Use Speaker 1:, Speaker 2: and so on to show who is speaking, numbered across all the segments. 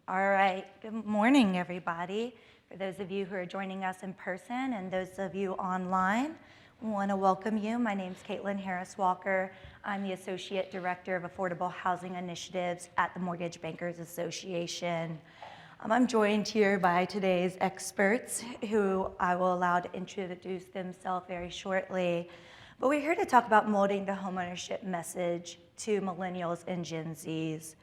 Speaker 1: All right, good morning, everybody. For those of you who are joining us in person and those of you online, I want to welcome you. My name is Caitlin Harris Walker. I'm the Associate Director of Affordable Housing Initiatives at the Mortgage Bankers Association. I'm joined here by today's experts who I will allow to introduce themselves very shortly. But we're here to talk about molding the homeownership message to millennials and Gen Zs.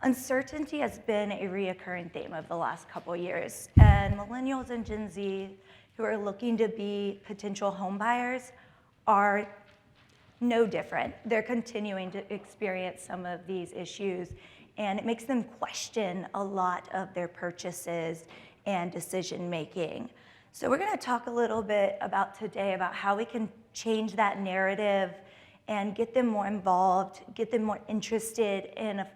Speaker 1: Uncertainty has been a reoccurring theme of the last couple years, and millennials and Gen Z who are looking to be potential home buyers are no different. They're continuing to experience some of these issues, and it makes them question a lot of their purchases and decision making. So we're going to talk a little bit about today about how we can change that narrative and get them more involved, get them more interested in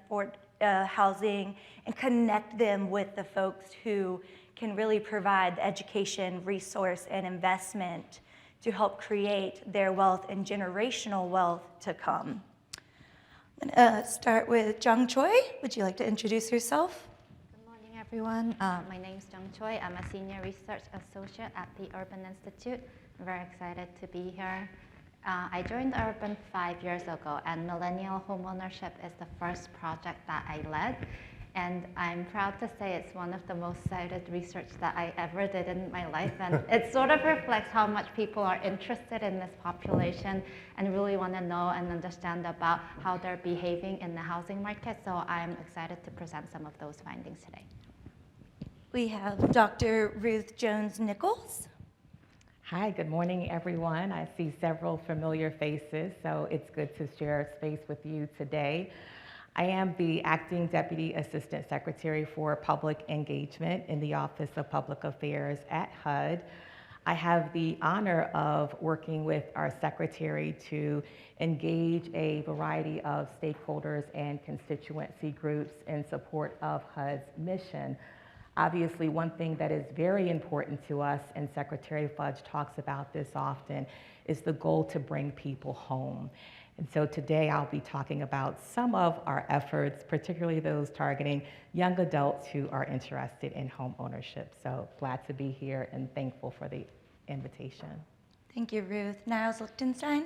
Speaker 1: housing, and connect them with the folks who can really provide the education, resource, and investment to help create their wealth and generational wealth to come. I'm going to start with Jung Choi. Would you like to introduce yourself?
Speaker 2: Good morning, everyone. My name is Jung Choi. I'm a Senior Research Associate at the Urban Institute. I'm very excited to be here. I joined Urban 5 years ago, and Millennial Homeownership is the first project that I led. And I'm proud to say it's one of the most cited research that I ever did in my life. And it sort of reflects how much people are interested in this population and really want to know and understand about how they're behaving in the housing market. So I'm excited to present some of those findings today.
Speaker 1: We have Dr. Ruth Jones-Nichols.
Speaker 3: Hi, good morning, everyone. I see several familiar faces, so it's good to share space with you today. I am the Acting Deputy Assistant Secretary for Public Engagement in the Office of Public Affairs at HUD. I have the honor of working with our secretary to engage a variety of stakeholders and constituency groups in support of HUD's mission. Obviously, one thing that is very important to us, and Secretary Fudge talks about this often, is the goal to bring people home. And so today I'll be talking about some of our efforts, particularly those targeting young adults who are interested in home ownership. So glad to be here and thankful for the invitation.
Speaker 1: Thank you, Ruth. Niles Lichtenstein.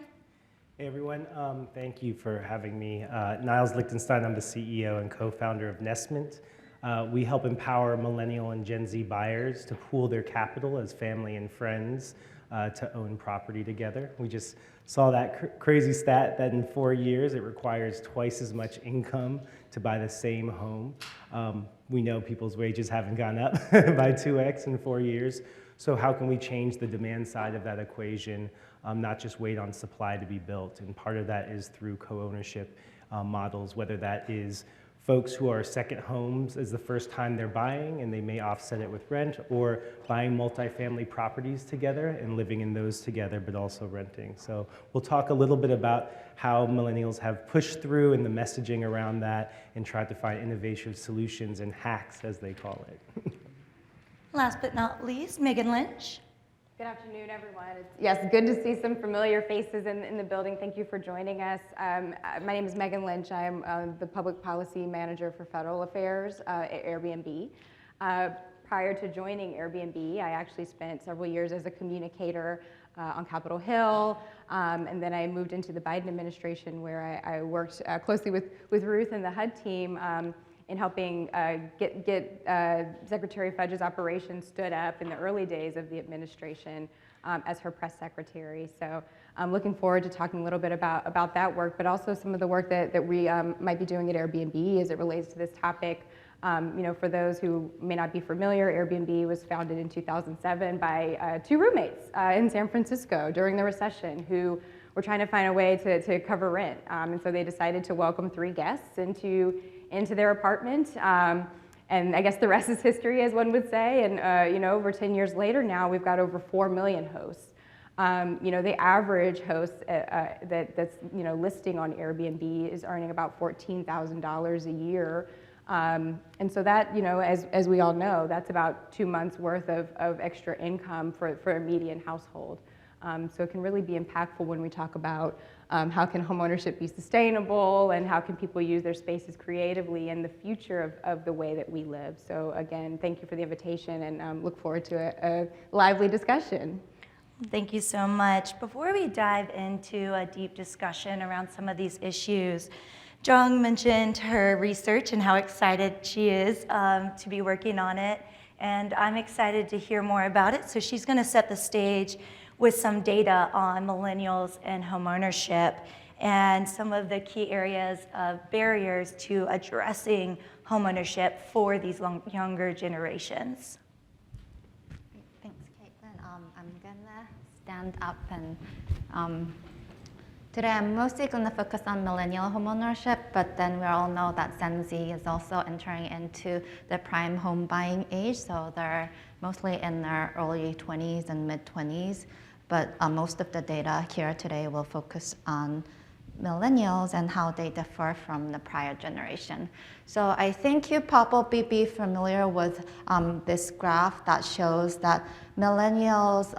Speaker 4: Hey everyone, thank you for having me. Niles Lichtenstein, I'm the CEO and co-founder of Nestment. We help empower millennial and Gen Z buyers to pool their capital as family and friends to own property together. We just saw that crazy stat that in 4 years it requires twice as much income to buy the same home. We know people's wages haven't gone up by 2x in 4 years. So how can we change the demand side of that equation, not just wait on supply to be built? And part of that is through co-ownership models, whether that is folks who are second homes as the first time they're buying and they may offset it with rent, or buying multifamily properties together and living in those together but also renting. So we'll talk a little bit about how millennials have pushed through and the messaging around that and tried to find innovative solutions and hacks, as they call it.
Speaker 1: Last but not least, Megan Lynch.
Speaker 5: Good afternoon, everyone. Yes, good to see some familiar faces in the building. Thank you for joining us. My name is Megan Lynch. I'm the Public Policy Manager for Federal Affairs at Airbnb. Prior to joining Airbnb, I actually spent several years as a communicator on Capitol Hill, and then I moved into the Biden administration, where I worked closely with Ruth and the HUD team in helping get Secretary Fudge's operation stood up in the early days of the administration as her press secretary. So I'm looking forward to talking a little bit about that work, but also some of the work that we might be doing at Airbnb as it relates to this topic. For those who may not be familiar, Airbnb was founded in 2007 by two roommates in San Francisco during the recession who were trying to find a way to cover rent. And so they decided to welcome 3 guests into their apartment. And I guess the rest is history, as one would say. And over 10 years later now, we've got over 4 million hosts. The average host that's listing on Airbnb is earning about $14,000 a year. And so that, as we all know, that's about 2 months worth of extra income for a median household. So it can really be impactful when we talk about how can homeownership be sustainable, and how can people use their spaces creatively in the future of the way that we live. So again, thank you for the invitation, and look forward to a lively discussion.
Speaker 1: Thank you so much. Before we dive into a deep discussion around some of these issues, Jung mentioned her research and how excited she is to be working on it, and I'm excited to hear more about it. So she's going to set the stage with some data on millennials and homeownership and some of the key areas of barriers to addressing homeownership for these younger generations.
Speaker 2: Thanks, Caitlin. I'm gonna stand up and today I'm mostly gonna focus on millennial homeownership, but then we all know that Gen Z is also entering into the prime home buying age, so they're mostly in their early 20s and mid 20s, but most of the data here today will focus on millennials and how they differ from the prior generation. So I think you probably be familiar with this graph that shows that millennials,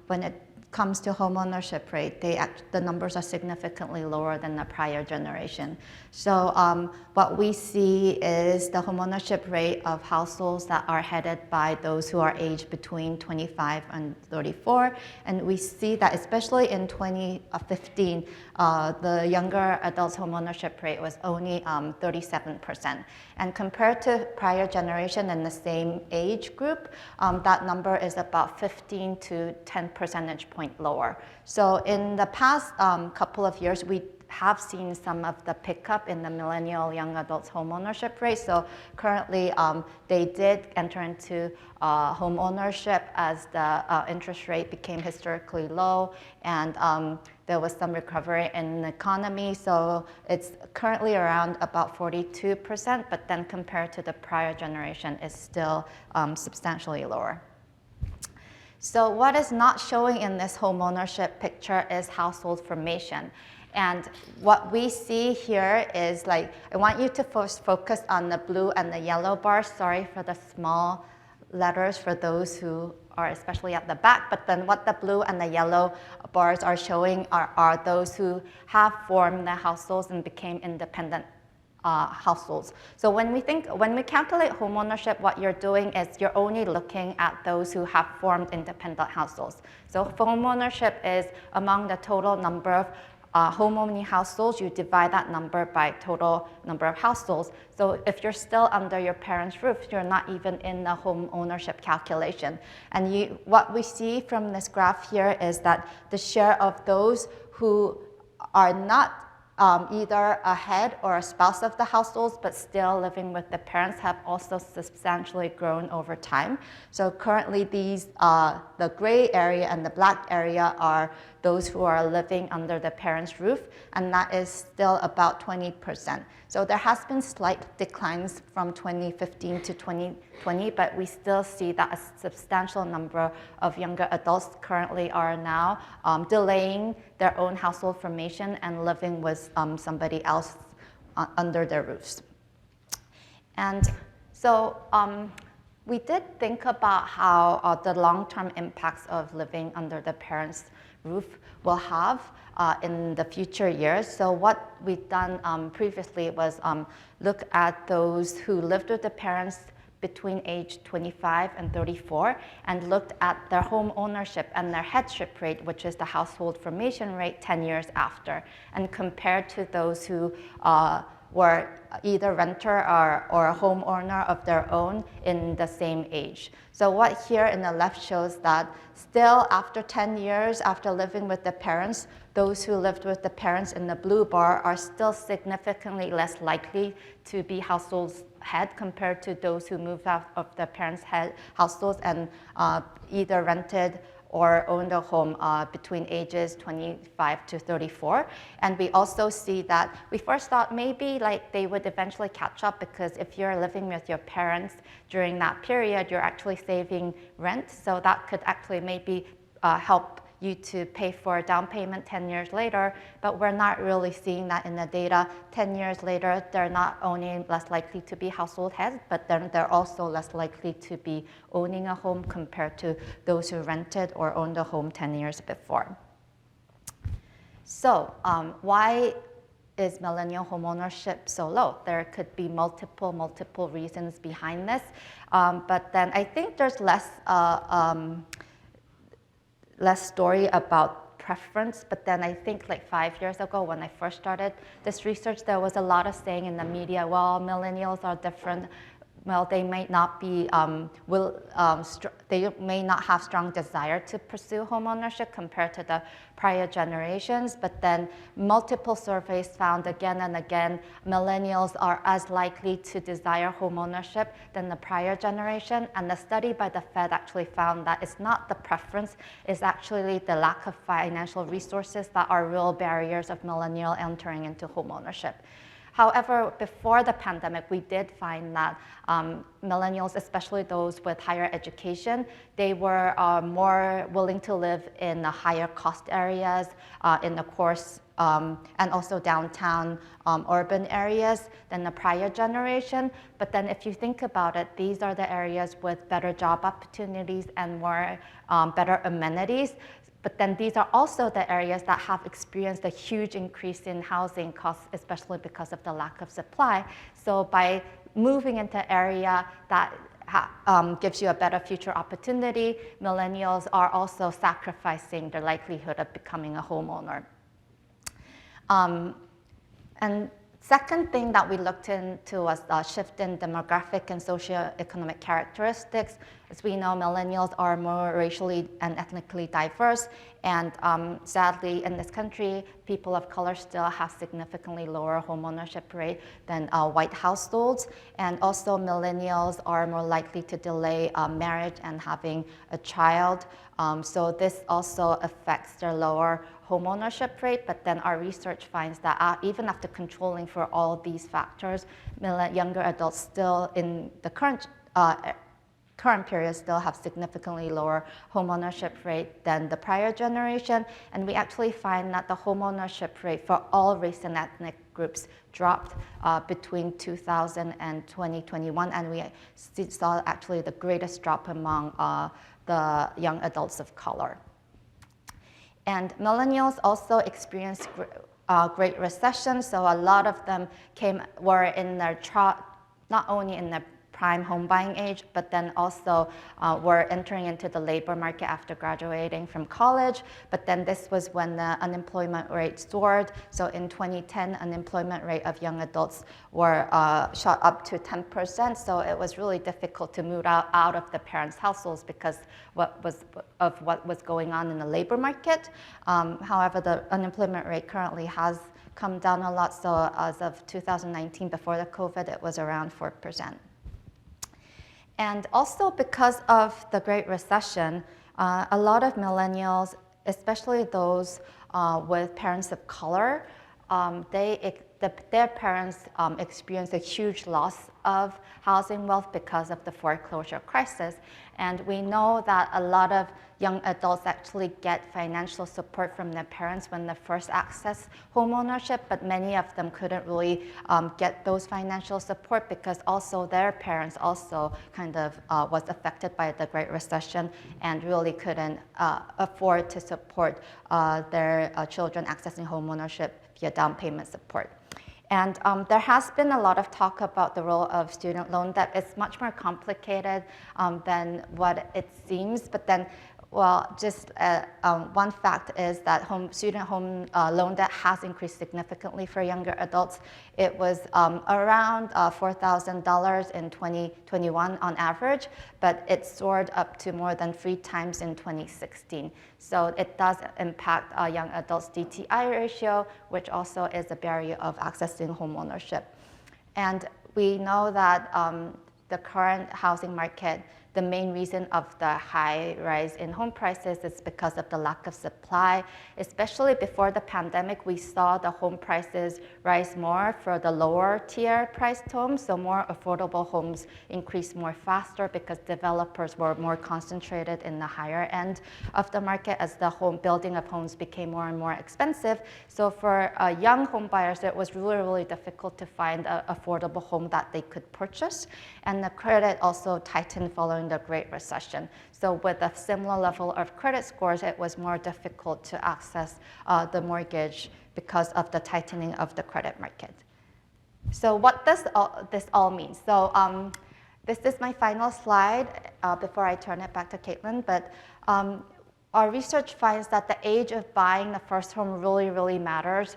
Speaker 2: when it comes to homeownership rate, the numbers are significantly lower than the prior generation. So what we see is the homeownership rate of households that are headed by those who are aged between 25 and 34. And we see that especially in 2015, the younger adults homeownership rate was only 37%. And compared to prior generation in the same age group, that number is about 15 to 10 percentage point lower. So in the past couple of years, we have seen some of the pickup in the millennial young adults homeownership rate. So currently, they did enter into home ownership as the interest rate became historically low, and there was some recovery in the economy. So it's currently around about 42%, but then compared to the prior generation, it's still substantially lower. So what is not showing in this homeownership picture is household formation. And what we see here is, like, I want you to first focus on the blue and the yellow bars. Sorry for the small letters for those who are especially at the back, but then what the blue and the yellow bars are showing are those who have formed their households and became independent households. So when we calculate homeownership, what you're doing is you're only looking at those who have formed independent households. So homeownership is among the total number of home-owning households, you divide that number by total number of households. So if you're still under your parents' roof, you're not even in the home ownership calculation. And what we see from this graph here is that the share of those who are not either a head or a spouse of the households, but still living with the parents, have also substantially grown over time. So currently these, the gray area and the black area are those who are living under the parents' roof, and that is still about 20%. So there has been slight declines from 2015 to 2020, but we still see that a substantial number of younger adults currently are now delaying their own household formation and living with somebody else under their roofs. And so we did think about how the long-term impacts of living under the parents' roof will have in the future years. So what we've done previously was look at those who lived with the parents between age 25 and 34 and looked at their home ownership and their headship rate, which is the household formation rate 10 years after, and compared to those who were either renter or a homeowner of their own in the same age. So what here in the left shows that still after 10 years after living with the parents, those who lived with the parents in the blue bar are still significantly less likely to be households head compared to those who moved out of their parents' households and either rented or owned a home between ages 25 to 34. And we also see that we first thought maybe like they would eventually catch up, because if you're living with your parents during that period, you're actually saving rent. So that could actually maybe help you to pay for a down payment 10 years later, but we're not really seeing that in the data. 10 years later, they're not only less likely to be household heads, but then they're also less likely to be owning a home compared to those who rented or owned a home 10 years before. So why is millennial homeownership so low? There could be multiple reasons behind this, but then I think there's less story about preference, but then I think like 5 years ago when I first started this research, there was a lot of saying in the media, well, millennials are different. Well, they may not be they may not have strong desire to pursue homeownership compared to the prior generations. But then multiple surveys found again and again, millennials are as likely to desire homeownership than the prior generation. And the study by the Fed actually found that it's not the preference, it's actually the lack of financial resources that are real barriers of millennial entering into homeownership. However, before the pandemic, we did find that millennials, especially those with higher education, they were more willing to live in the higher cost areas, in the course, and also downtown urban areas than the prior generation. But then if you think about it, these are the areas with better job opportunities and more better amenities. But then these are also the areas that have experienced a huge increase in housing costs, especially because of the lack of supply. So by moving into an area that gives you a better future opportunity, millennials are also sacrificing the likelihood of becoming a homeowner. And second thing that we looked into was the shift in demographic and socioeconomic characteristics. As we know, millennials are more racially and ethnically diverse, and sadly, in this country, people of color still have significantly lower homeownership rate than white households. And also, millennials are more likely to delay marriage and having a child. So this also affects their lower homeownership rate, but then our research finds that even after controlling for all these factors, younger adults still in the current period still have significantly lower homeownership rate than the prior generation. And we actually find that the homeownership rate for all race and ethnic groups dropped between 2000 and 2021, and we saw actually the greatest drop among the young adults of color. And millennials also experienced Great Recession, so a lot of them were in their not only in their prime home buying age, but then also were entering into the labor market after graduating from college. But then this was when the unemployment rate soared. So in 2010, unemployment rate of young adults were shot up to 10%. So it was really difficult to move out of the parents' households because what was going on in the labor market. However, the unemployment rate currently has come down a lot. So as of 2019, before the COVID, it was around 4%. And also because of the Great Recession, a lot of millennials, especially those with parents of color, their parents experienced a huge loss of housing wealth because of the foreclosure crisis. And we know that a lot of young adults actually get financial support from their parents when they first access homeownership, but many of them couldn't really get those financial support because also their parents also kind of was affected by the Great Recession and really couldn't afford to support their children accessing homeownership via down payment support. And there has been a lot of talk about the role of student loan debt. It's much more complicated than what it seems, but then, well, just one fact is that student home loan debt has increased significantly for younger adults. It was around $4,000 in 2021 on average, but it soared up to more than 3 times in 2016. So it does impact young adults' DTI ratio, which also is a barrier of accessing homeownership. And we know that the current housing market, the main reason of the high rise in home prices is because of the lack of supply. Especially before the pandemic, we saw the home prices rise more for the lower tier priced homes, so more affordable homes increased more faster because developers were more concentrated in the higher end of the market as the building of homes became more and more expensive. So for young home buyers, it was really, really difficult to find an affordable home that they could purchase. And the credit also tightened following during the Great Recession. So with a similar level of credit scores, it was more difficult to access the mortgage because of the tightening of the credit market. So what does this all mean? So this is my final slide before I turn it back to Caitlin, but our research finds that the age of buying the first home really, really matters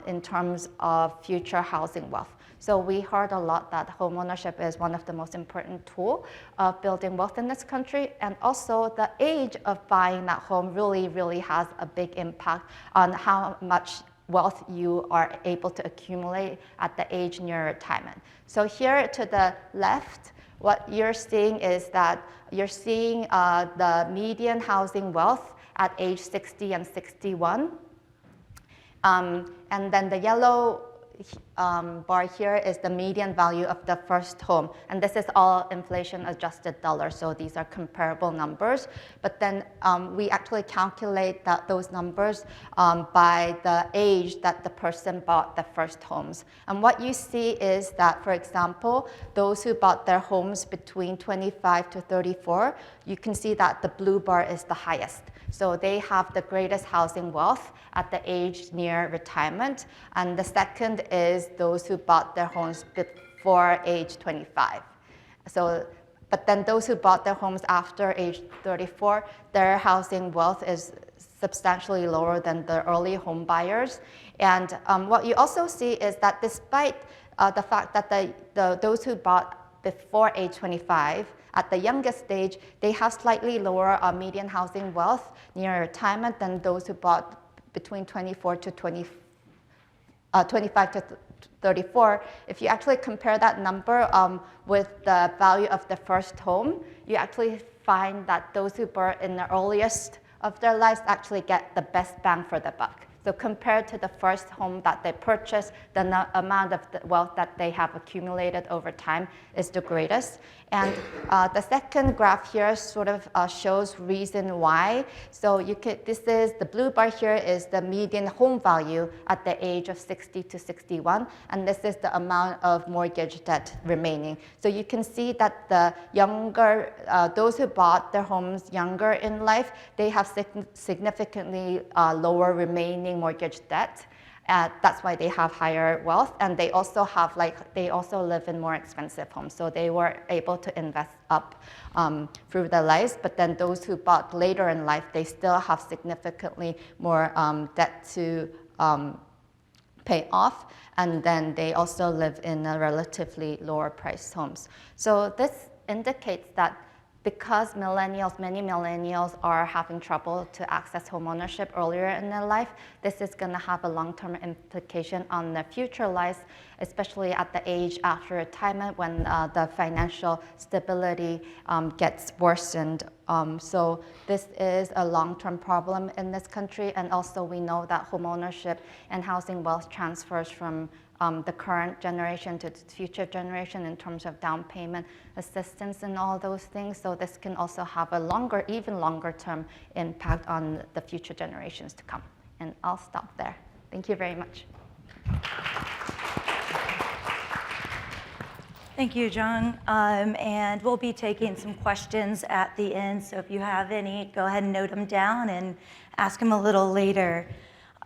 Speaker 2: in terms of future housing wealth. So we heard a lot that homeownership is one of the most important tools of building wealth in this country, and also the age of buying that home really, really has a big impact on how much wealth you are able to accumulate at the age near retirement. So here to the left, what you're seeing is that you're seeing the median housing wealth at age 60 and 61. And then the yellow bar here is the median value of the first home. And this is all inflation adjusted dollars, so these are comparable numbers. But then we actually calculate those numbers by the age that the person bought the first homes. And what you see is that, for example, those who bought their homes between 25 to 34, you can see that the blue bar is the highest. So they have the greatest housing wealth at the age near retirement. And the second is those who bought their homes before age 25. So, but then those who bought their homes after age 34, their housing wealth is substantially lower than the early home buyers. And what you also see is that despite the fact that those who bought before age 25, at the youngest stage, they have slightly lower median housing wealth near retirement than those who bought between 25 to 34. If you actually compare that number with the value of the first home, you actually find that those who bought in the earliest of their lives actually get the best bang for the buck. So compared to the first home that they purchased, the amount of the wealth that they have accumulated over time is the greatest. And the second graph here sort of shows reason why. So this is the blue bar here is the median home value at the age of 60 to 61, and this is the amount of mortgage debt remaining. So you can see that the younger, those who bought their homes younger in life, they have significantly lower remaining mortgage debt. That's why they have higher wealth, and they also live in more expensive homes. So they were able to invest up through their lives. But then those who bought later in life, they still have significantly more debt to pay off, and then they also live in a relatively lower priced homes. So this indicates that because many millennials are having trouble to access homeownership earlier in their life, this is going to have a long-term implication on their future lives, especially at the age after retirement when the financial stability gets worsened. So this is a long-term problem in this country, and also we know that homeownership and housing wealth transfers from the current generation to the future generation in terms of down payment assistance and all those things. So this can also have a even longer term impact on the future generations to come. And I'll stop there. Thank you very much.
Speaker 1: Thank you, Jung. And we'll be taking some questions at the end. So if you have any, go ahead and note them down and ask them a little later.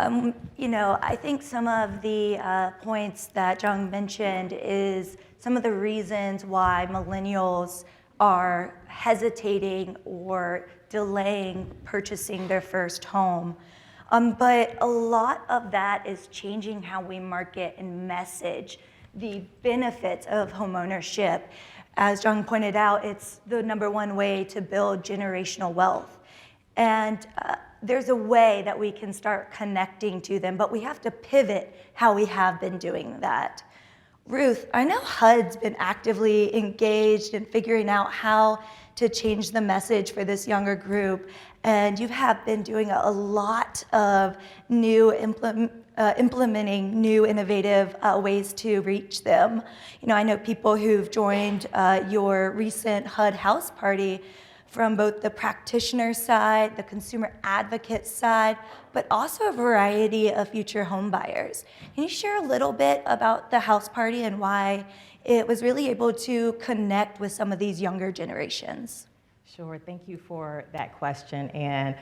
Speaker 1: I think some of the points that Jung mentioned is some of the reasons why millennials are hesitating or delaying purchasing their first home. But a lot of that is changing how we market and message the benefits of homeownership. As Jung pointed out, it's the #1 way to build generational wealth. And there's a way that we can start connecting to them, but we have to pivot how we have been doing that. Ruth, I know HUD's been actively engaged in figuring out how to change the message for this younger group, and you have been doing a lot of new implementing new innovative ways to reach them. I know people who've joined your recent HUD house party from both the practitioner side, the consumer advocate side, but also a variety of future home buyers. Can you share a little bit about the house party and why it was really able to connect with some of these younger generations?
Speaker 3: Sure, thank you for that question. And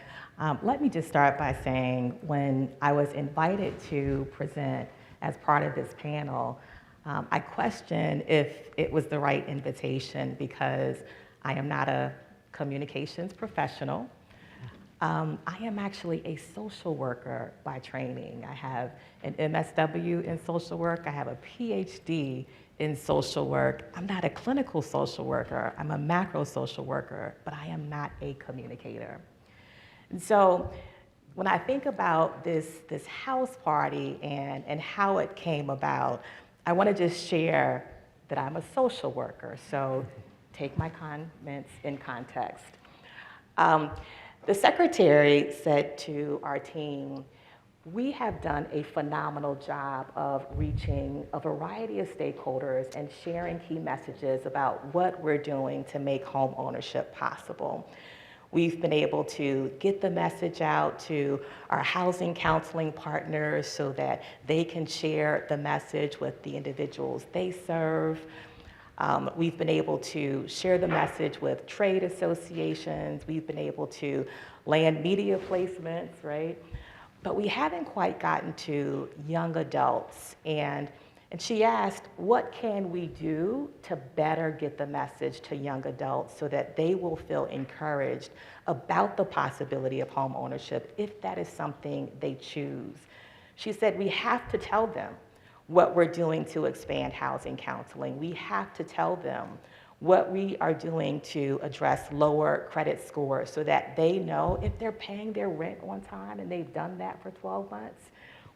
Speaker 3: let me just start by saying when I was invited to present as part of this panel, I questioned if it was the right invitation because I am not a communications professional. I am actually a social worker by training. I have an MSW in social work. I have a PhD in social work. I'm not a clinical social worker. I'm a macro social worker, but I am not a communicator. And so when I think about this house party and how it came about, I want to just share that I'm a social worker. So take my comments in context. The secretary said to our team, we have done a phenomenal job of reaching a variety of stakeholders and sharing key messages about what we're doing to make home ownership possible. We've been able to get the message out to our housing counseling partners so that they can share the message with the individuals they serve. We've been able to share the message with trade associations. We've been able to land media placements, right? But we haven't quite gotten to young adults. And she asked, what can we do to better get the message to young adults so that they will feel encouraged about the possibility of home ownership if that is something they choose? She said, we have to tell them what we're doing to expand housing counseling. We have to tell them what we are doing to address lower credit scores so that they know if they're paying their rent on time and they've done that for 12 months.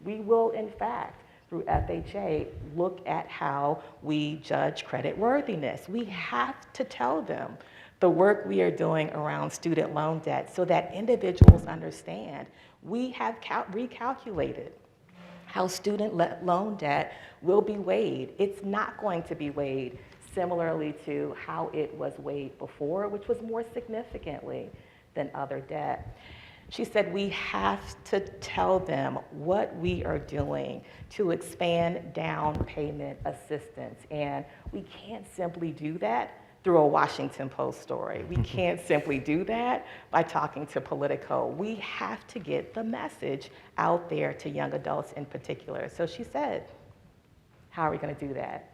Speaker 3: We will, in fact, through FHA, look at how we judge credit worthiness. We have to tell them the work we are doing around student loan debt so that individuals understand we have recalculated how student loan debt will be weighed. It's not going to be weighed similarly to how it was weighed before, which was more significantly than other debt. She said we have to tell them what we are doing to expand down payment assistance. And we can't simply do that through a Washington Post story. We can't simply do that by talking to Politico. We have to get the message out there to young adults in particular. So she said, how are we going to do that?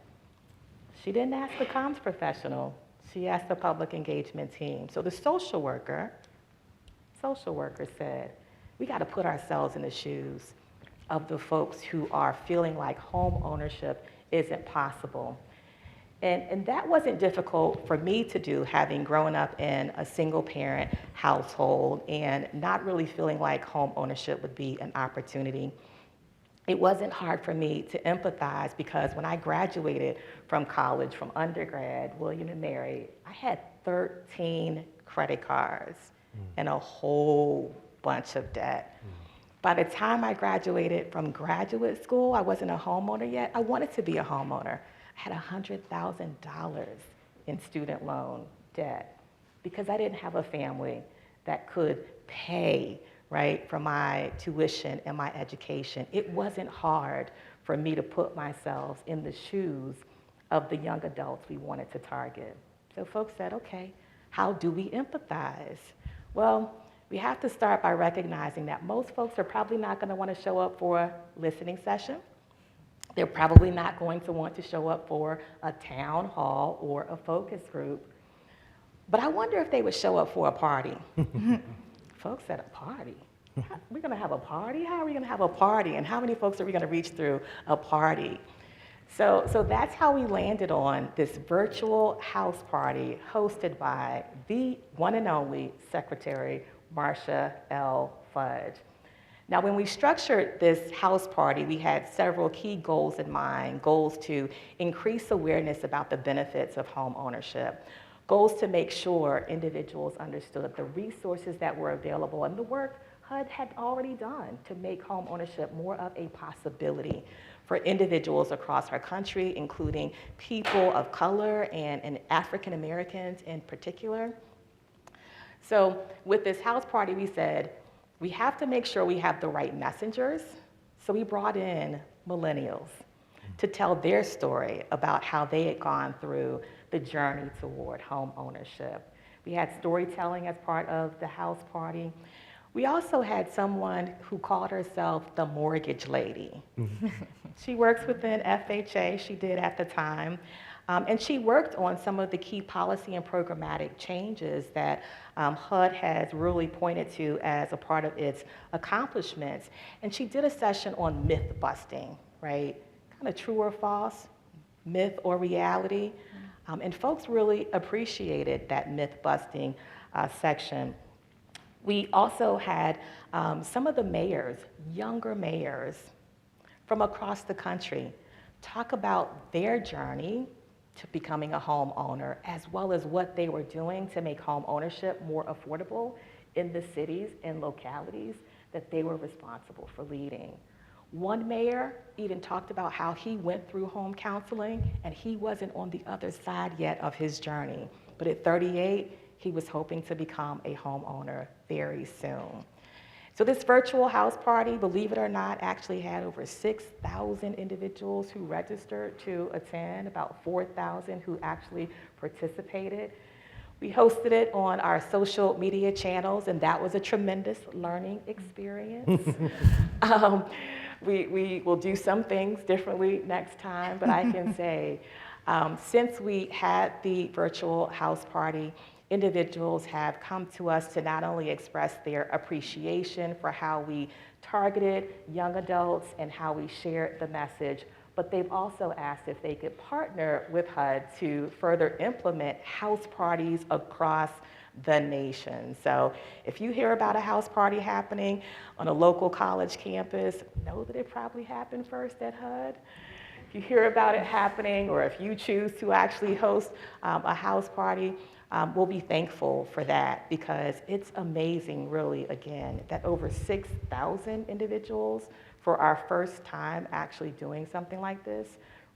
Speaker 3: She didn't ask the comms professional. She asked the public engagement team. So the social worker said, we got to put ourselves in the shoes of the folks who are feeling like home ownership isn't possible. And that wasn't difficult for me to do, having grown up in a single parent household and not really feeling like home ownership would be an opportunity. It wasn't hard for me to empathize because when I graduated from college, from undergrad, William and Mary, I had 13 credit cards and a whole bunch of debt. By the time I graduated from graduate school, I wasn't a homeowner yet. I wanted to be a homeowner. I had $100,000 in student loan debt because I didn't have a family that could pay, right, for my tuition and my education. It wasn't hard for me to put myself in the shoes of the young adults we wanted to target. So folks said, okay, how do we empathize? Well, we have to start by recognizing that most folks are probably not going to want to show up for a listening session. They're probably not going to want to show up for a town hall or a focus group. But I wonder if they would show up for a party. Folks at a party. We're going to have a party? How are we going to have a party? And how many folks are we going to reach through a party? So that's how we landed on this virtual house party hosted by the one and only Secretary Marsha L. Fudge. Now, when we structured this house party, we had several key goals in mind, goals to increase awareness about the benefits of home ownership, goals to make sure individuals understood the resources that were available and the work HUD had already done to make home ownership more of a possibility for individuals across our country, including people of color and African Americans in particular. So with this house party, we said, we have to make sure we have the right messengers. So we brought in millennials to tell their story about how they had gone through the journey toward home ownership. We had storytelling as part of the house party. We also had someone who called herself the mortgage lady. She works within FHA, she did at the time, and she worked on some of the key policy and programmatic changes that HUD has really pointed to as a part of its accomplishments. And she did a session on myth busting, right? Kind of true or false, myth or reality. And folks really appreciated that myth busting section. We also had some of the mayors, younger mayors from across the country, talk about their journey to becoming a homeowner, as well as what they were doing to make home ownership more affordable in the cities and localities that they were responsible for leading. One mayor even talked about how he went through home counseling and he wasn't on the other side yet of his journey. But at 38, he was hoping to become a homeowner very soon. So this virtual house party, believe it or not, actually had over 6,000 individuals who registered to attend, about 4,000 who actually participated. We hosted it on our social media channels, and that was a tremendous learning experience. We will do some things differently next time, but I can say, since we had the virtual house party, individuals have come to us to not only express their appreciation for how we targeted young adults and how we shared the message, but they've also asked if they could partner with HUD to further implement house parties across the nation. So if you hear about a house party happening on a local college campus, know that it probably happened first at HUD. If you hear about it happening, or if you choose to actually host a house party, we'll be thankful for that, because it's amazing, really, again, that over 6,000 individuals for our first time actually doing something like this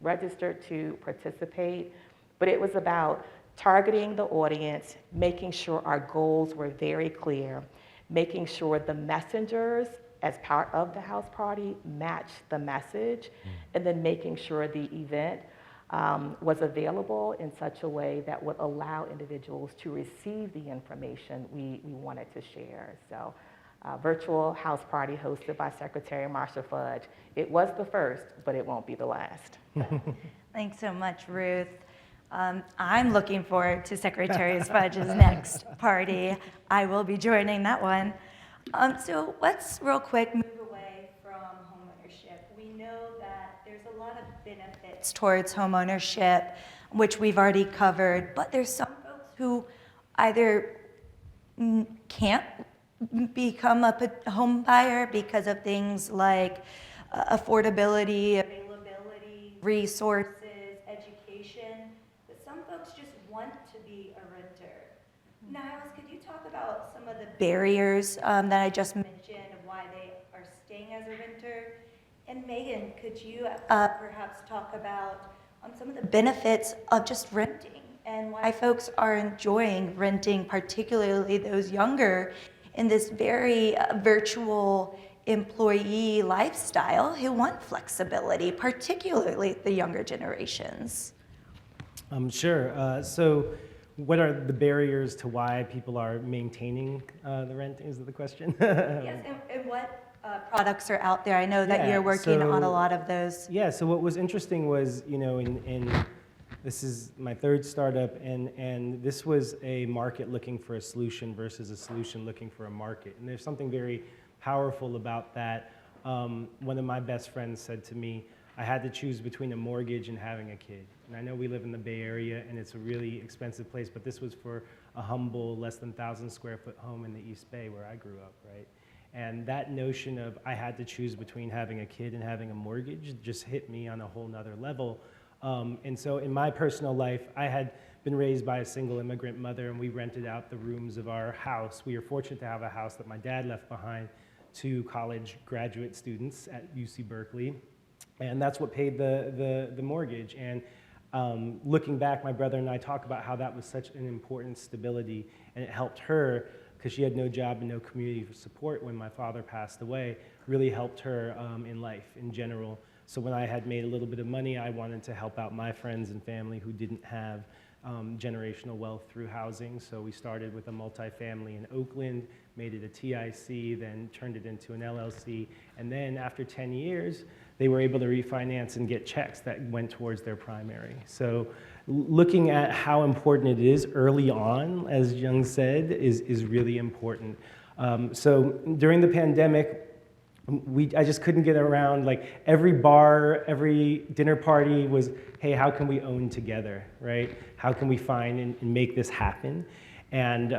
Speaker 3: registered to participate. But it was about targeting the audience, making sure our goals were very clear, making sure the messengers as part of the house party matched the message, and then making sure the event was available in such a way that would allow individuals to receive the information we wanted to share. So virtual house party hosted by Secretary Marsha Fudge. It was the first, but it won't be the last.
Speaker 1: Thanks so much, Ruth. I'm looking forward to Secretary Fudge's next party. I will be joining that one. So let's real quick move away from homeownership. We know that there's a lot of benefits towards homeownership, which we've already covered, but there's some folks who either can't become a home buyer because of things like affordability, availability, resources, education, but some folks just want to be a renter. Niles, could you talk about some of the barriers that I just mentioned of why they are staying as a renter? And Megan, could you perhaps talk about some of the benefits of just renting and why folks are enjoying renting, particularly those younger, in this very virtual employee lifestyle who want flexibility, particularly the younger generations?
Speaker 4: Sure. So what are the barriers to why people are maintaining the rent? Is that the question?
Speaker 1: Yes, and what products are out there? I know that you're working on a lot of those.
Speaker 4: Yeah, so what was interesting was, you know, this is my third startup, and this was a market looking for a solution versus a solution looking for a market. And there's something very powerful about that. One of my best friends said to me, I had to choose between a mortgage and having a kid. And I know we live in the Bay Area, and it's a really expensive place, but this was for a humble, less than 1,000 square foot home in the East Bay where I grew up, right? And that notion of I had to choose between having a kid and having a mortgage just hit me on a whole nother level. And so in my personal life, I had been raised by a single immigrant mother, and we rented out the rooms of our house. We were fortunate to have a house that my dad left behind to college graduate students at UC Berkeley. And that's what paid the mortgage. And looking back, my brother and I talk about how that was such an important stability, and it helped her because she had no job and no community support when my father passed away, really helped her in life in general. So when I had made a little bit of money, I wanted to help out my friends and family who didn't have generational wealth through housing. So we started with a multifamily in Oakland, made it a TIC, then turned it into an LLC. And then after 10 years, they were able to refinance and get checks that went towards their primary. So looking at how important it is early on, as Jung said, is really important. So during the pandemic, I just couldn't get around, like every bar, every dinner party was, hey, how can we own together, right? How can we find and make this happen? And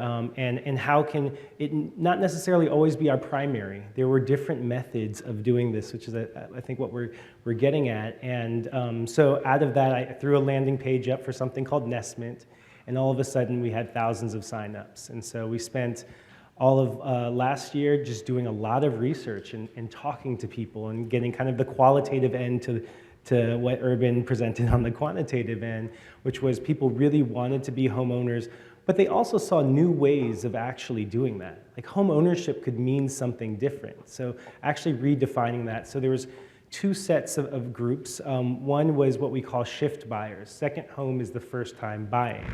Speaker 4: how can it not necessarily always be our primary? There were different methods of doing this, which is, I think, what we're getting at. And so out of that, I threw a landing page up for something called Nestment, and all of a sudden we had thousands of signups. And so we spent all of last year just doing a lot of research and talking to people and getting kind of the qualitative end to what Urban presented on the quantitative end, which was people really wanted to be homeowners, but they also saw new ways of actually doing that. Like home ownership could mean something different. So actually redefining that. So there was two sets of groups. One was what we call shift buyers. Second home is the first time buying,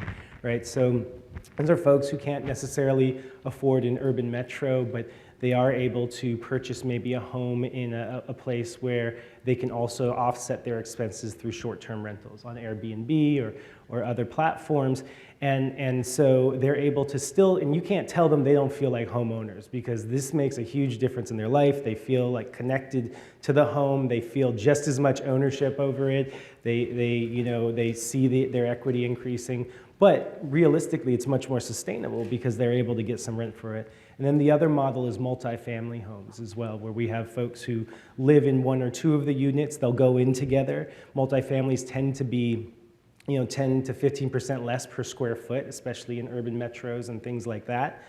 Speaker 4: right? So those are folks who can't necessarily afford an urban metro, but they are able to purchase maybe a home in a place where they can also offset their expenses through short-term rentals on Airbnb or other platforms. And so they're able to still, and you can't tell them they don't feel like homeowners, because this makes a huge difference in their life. They feel like connected to the home. They feel just as much ownership over it. They see their equity increasing. But realistically, it's much more sustainable because they're able to get some rent for it. And then the other model is multifamily homes as well, where we have folks who live in one or two of the units. They'll go in together. Multifamilies tend to be 10 to 15% less per square foot, especially in urban metros and things like that.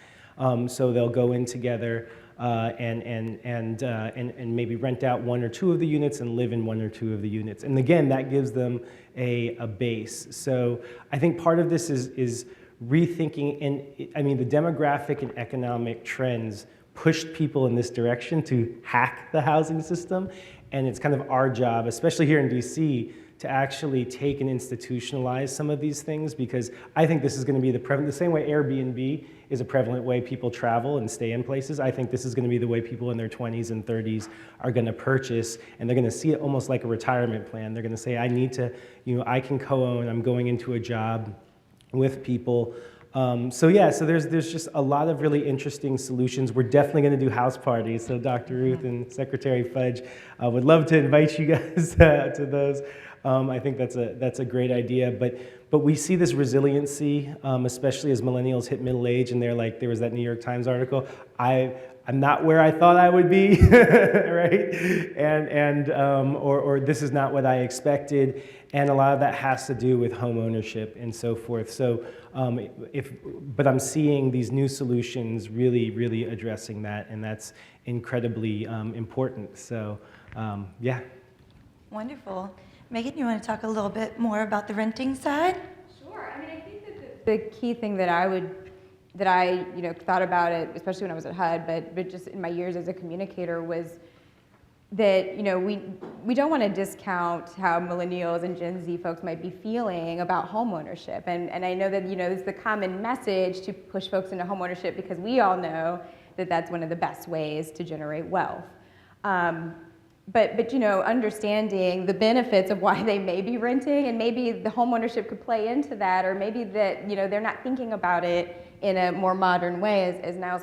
Speaker 4: So they'll go in together and maybe rent out one or two of the units and live in one or two of the units. And again, that gives them a base. So I think part of this is rethinking, and I mean the demographic and economic trends pushed people in this direction to hack the housing system. And it's kind of our job, especially here in DC, to actually take and institutionalize some of these things, because I think this is going to be the same way Airbnb is a prevalent way people travel and stay in places. I think this is going to be the way people in their 20s and 30s are going to purchase, and they're going to see it almost like a retirement plan. They're going to say, I need to, I can co-own, I'm going into a job with people. So there's just a lot of really interesting solutions. We're definitely going to do house parties. So Dr. Ruth and Secretary Fudge would love to invite you guys to those. I think that's a great idea. But we see this resiliency, especially as millennials hit middle age, and they're like, there was that New York Times article, I'm not where I thought I would be, right? Or this is not what I expected. And a lot of that has to do with home ownership and so forth. So, but I'm seeing these new solutions really, really addressing that, and that's incredibly important. So, yeah.
Speaker 1: Wonderful. Megan, you want to talk a little bit more about the renting side?
Speaker 5: Sure. I mean, I think that the key thing that I thought about it, especially when I was at HUD, but just in my years as a communicator, was that we don't want to discount how millennials and Gen Z folks might be feeling about homeownership, and I know that it's the common message to push folks into homeownership because we all know that that's one of the best ways to generate wealth. But understanding the benefits of why they may be renting, and maybe the homeownership could play into that, or maybe that they're not thinking about it in a more modern way, as Niles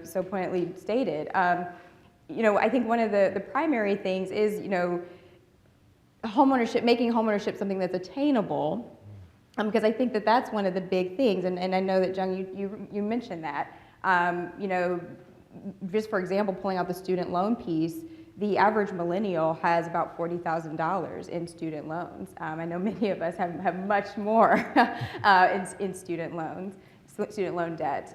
Speaker 5: so poignantly stated. I think one of the primary things is homeownership, making homeownership something that's attainable, because I think that that's one of the big things, and I know that Jung, you mentioned that. Just for example, pulling out the student loan piece, the average millennial has about $40,000 in student loans. I know many of us have much more in student loan debt.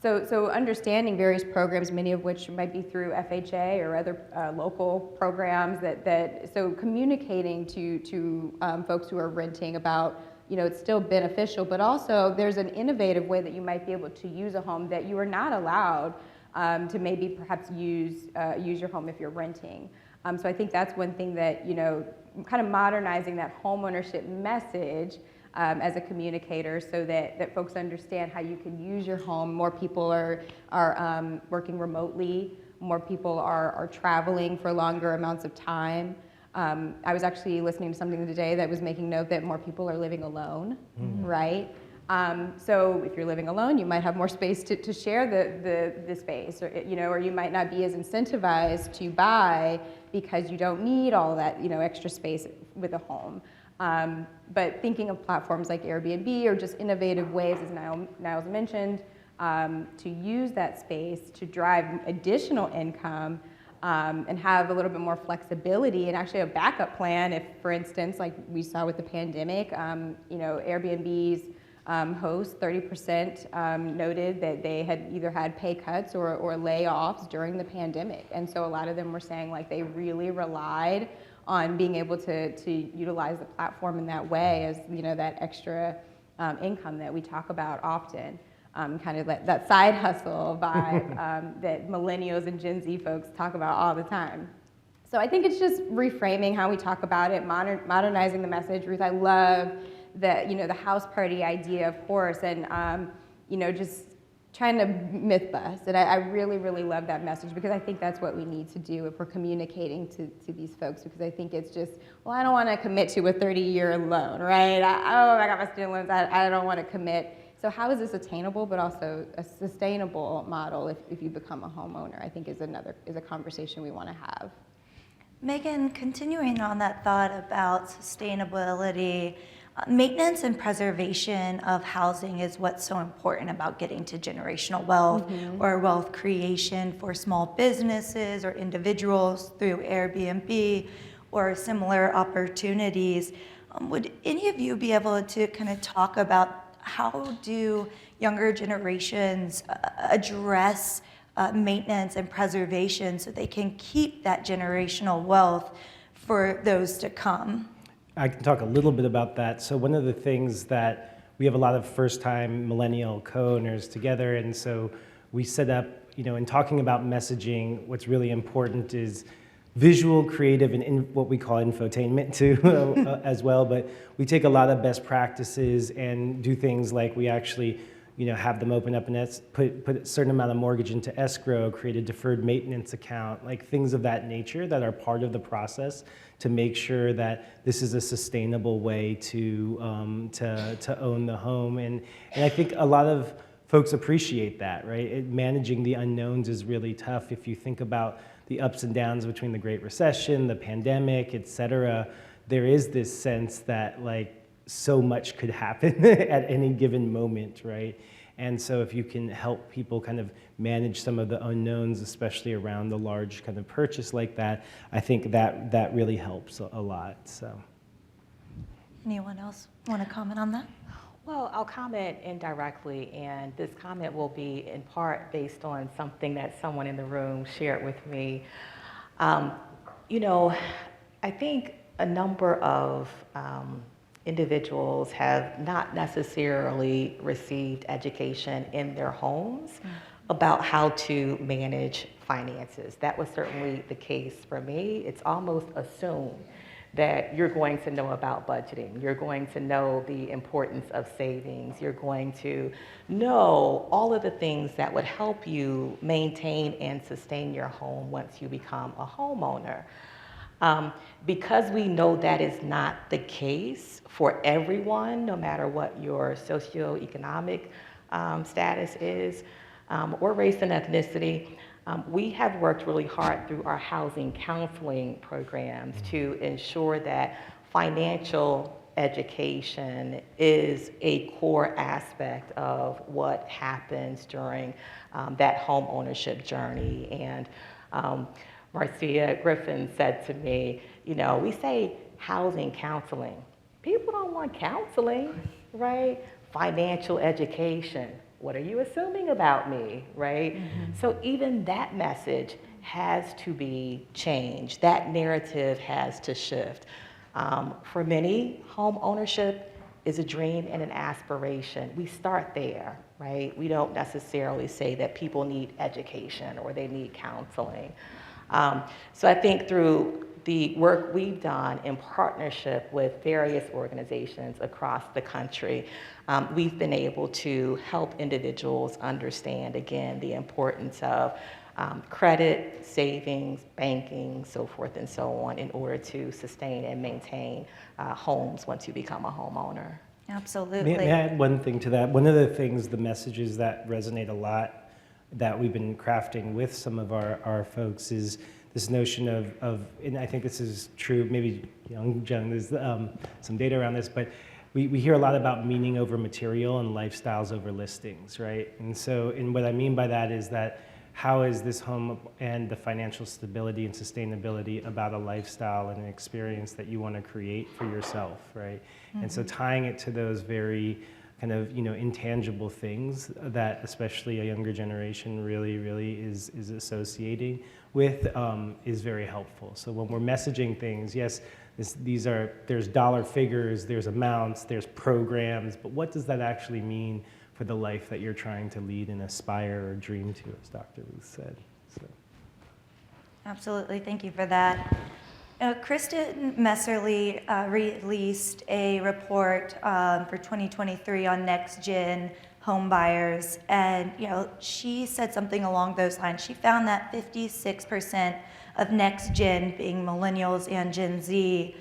Speaker 5: So understanding various programs, many of which might be through FHA or other local programs so communicating to folks who are renting about, it's still beneficial, but also there's an innovative way that you might be able to use a home that you are not allowed to maybe perhaps use your home if you're renting. So I think that's one thing that, kind of modernizing that homeownership message as a communicator so that folks understand how you can use your home. More people are working remotely, more people are traveling for longer amounts of time. I was actually listening to something today that was making note that more people are living alone, right? So if you're living alone, you might have more space to share the space, or you might not be as incentivized to buy because you don't need all that, extra space with a home. But thinking of platforms like Airbnb or just innovative ways, as Niles mentioned, to use that space to drive additional income and have a little bit more flexibility and actually a backup plan if, for instance, like we saw with the pandemic, Airbnb's hosts, 30% noted that they had either had pay cuts or layoffs during the pandemic. And so a lot of them were saying like they really relied on being able to utilize the platform in that way as, that extra income that we talk about often. Kind of that side hustle vibe that millennials and Gen Z folks talk about all the time. So I think it's just reframing how we talk about it, modernizing the message. Ruth, I love the house party idea, of course, and just trying to myth bust. And I really, really love that message because I think that's what we need to do if we're communicating to these folks, because I think it's just, well, I don't want to commit to a 30-year loan, right? I got my student loans, I don't want to commit. So how is this attainable, but also a sustainable model if you become a homeowner, I think is a conversation we want to have.
Speaker 1: Megan, continuing on that thought about sustainability, maintenance and preservation of housing is what's so important about getting to generational wealth or wealth creation for small businesses or individuals through Airbnb or similar opportunities. Would any of you be able to kind of talk about how do younger generations address maintenance and preservation so they can keep that generational wealth for those to come?
Speaker 4: I can talk a little bit about that. So one of the things that we have a lot of first-time millennial co-owners together, and so we set up, in talking about messaging, what's really important is visual, creative, and what we call infotainment too, as well. But we take a lot of best practices and do things like we actually, have them open up and put a certain amount of mortgage into escrow, create a deferred maintenance account, like things of that nature that are part of the process to make sure that this is a sustainable way to own the home. And I think a lot of folks appreciate that, right? Managing the unknowns is really tough. If you think about the ups and downs between the Great Recession, the pandemic, et cetera, there is this sense that like so much could happen at any given moment, right? And so if you can help people kind of manage some of the unknowns, especially around the large kind of purchase like that, I think that really helps a lot, so.
Speaker 1: Anyone else want to comment on that?
Speaker 3: Well, I'll comment indirectly, and this comment will be in part based on something that someone in the room shared with me. I think a number of individuals have not necessarily received education in their homes about how to manage finances. That was certainly the case for me. It's almost assumed that you're going to know about budgeting, you're going to know the importance of savings, you're going to know all of the things that would help you maintain and sustain your home once you become a homeowner. Because we know that is not the case for everyone, no matter what your socioeconomic status is, or race and ethnicity, we have worked really hard through our housing counseling programs to ensure that financial education is a core aspect of what happens during that home ownership journey. And Marcia Griffin said to me, we say housing counseling. People don't want counseling, right? Financial education. what are you assuming about me, right? So even that message has to be changed. That narrative has to shift. For many, home ownership is a dream and an aspiration. We start there, right? We don't necessarily say that people need education or they need counseling. So I think through the work we've done in partnership with various organizations across the country, we've been able to help individuals understand, again, the importance of credit, savings, banking, so forth and so on, in order to sustain and maintain homes once you become a homeowner.
Speaker 1: Absolutely.
Speaker 4: May I add one thing to that? One of the things, the messages that resonate a lot that we've been crafting with some of our folks is this notion of, and I think this is true, maybe Jung, there's some data around this, but we hear a lot about meaning over material and lifestyles over listings, right? And so, and what I mean by that is that how is this home and the financial stability and sustainability about a lifestyle and an experience that you want to create for yourself, right? And so tying it to those very kind of, intangible things that especially a younger generation really is associating with is very helpful. So when we're messaging things, yes, there's dollar figures, there's amounts, there's programs, but what does that actually mean for the life that you're trying to lead and aspire or dream to, as Dr. Ruth said. So.
Speaker 1: Absolutely, thank you for that. Kristen Messerly released a report for 2023 on next-gen home buyers, and she said something along those lines. She found that 56% of next-gen, being millennials and Gen Z,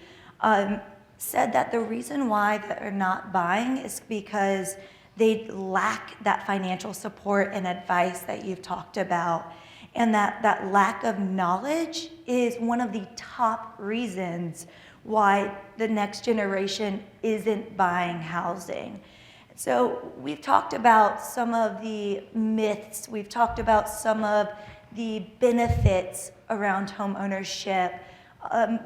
Speaker 1: said that the reason why they're not buying is because they lack that financial support and advice that you've talked about. And that lack of knowledge is one of the top reasons why the next generation isn't buying housing. So we've talked about some of the myths, we've talked about some of the benefits around home ownership,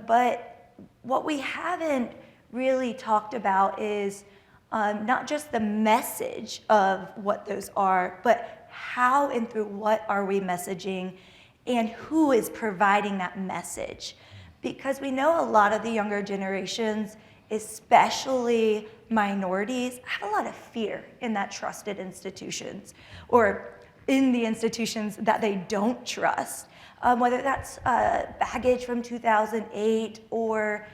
Speaker 1: but what we haven't really talked about is not just the message of what those are, but how and through what are we messaging and who is providing that message. Because we know a lot of the younger generations, especially minorities, have a lot of fear in that trusted institutions or in the institutions that they don't trust, whether that's baggage from 2008 or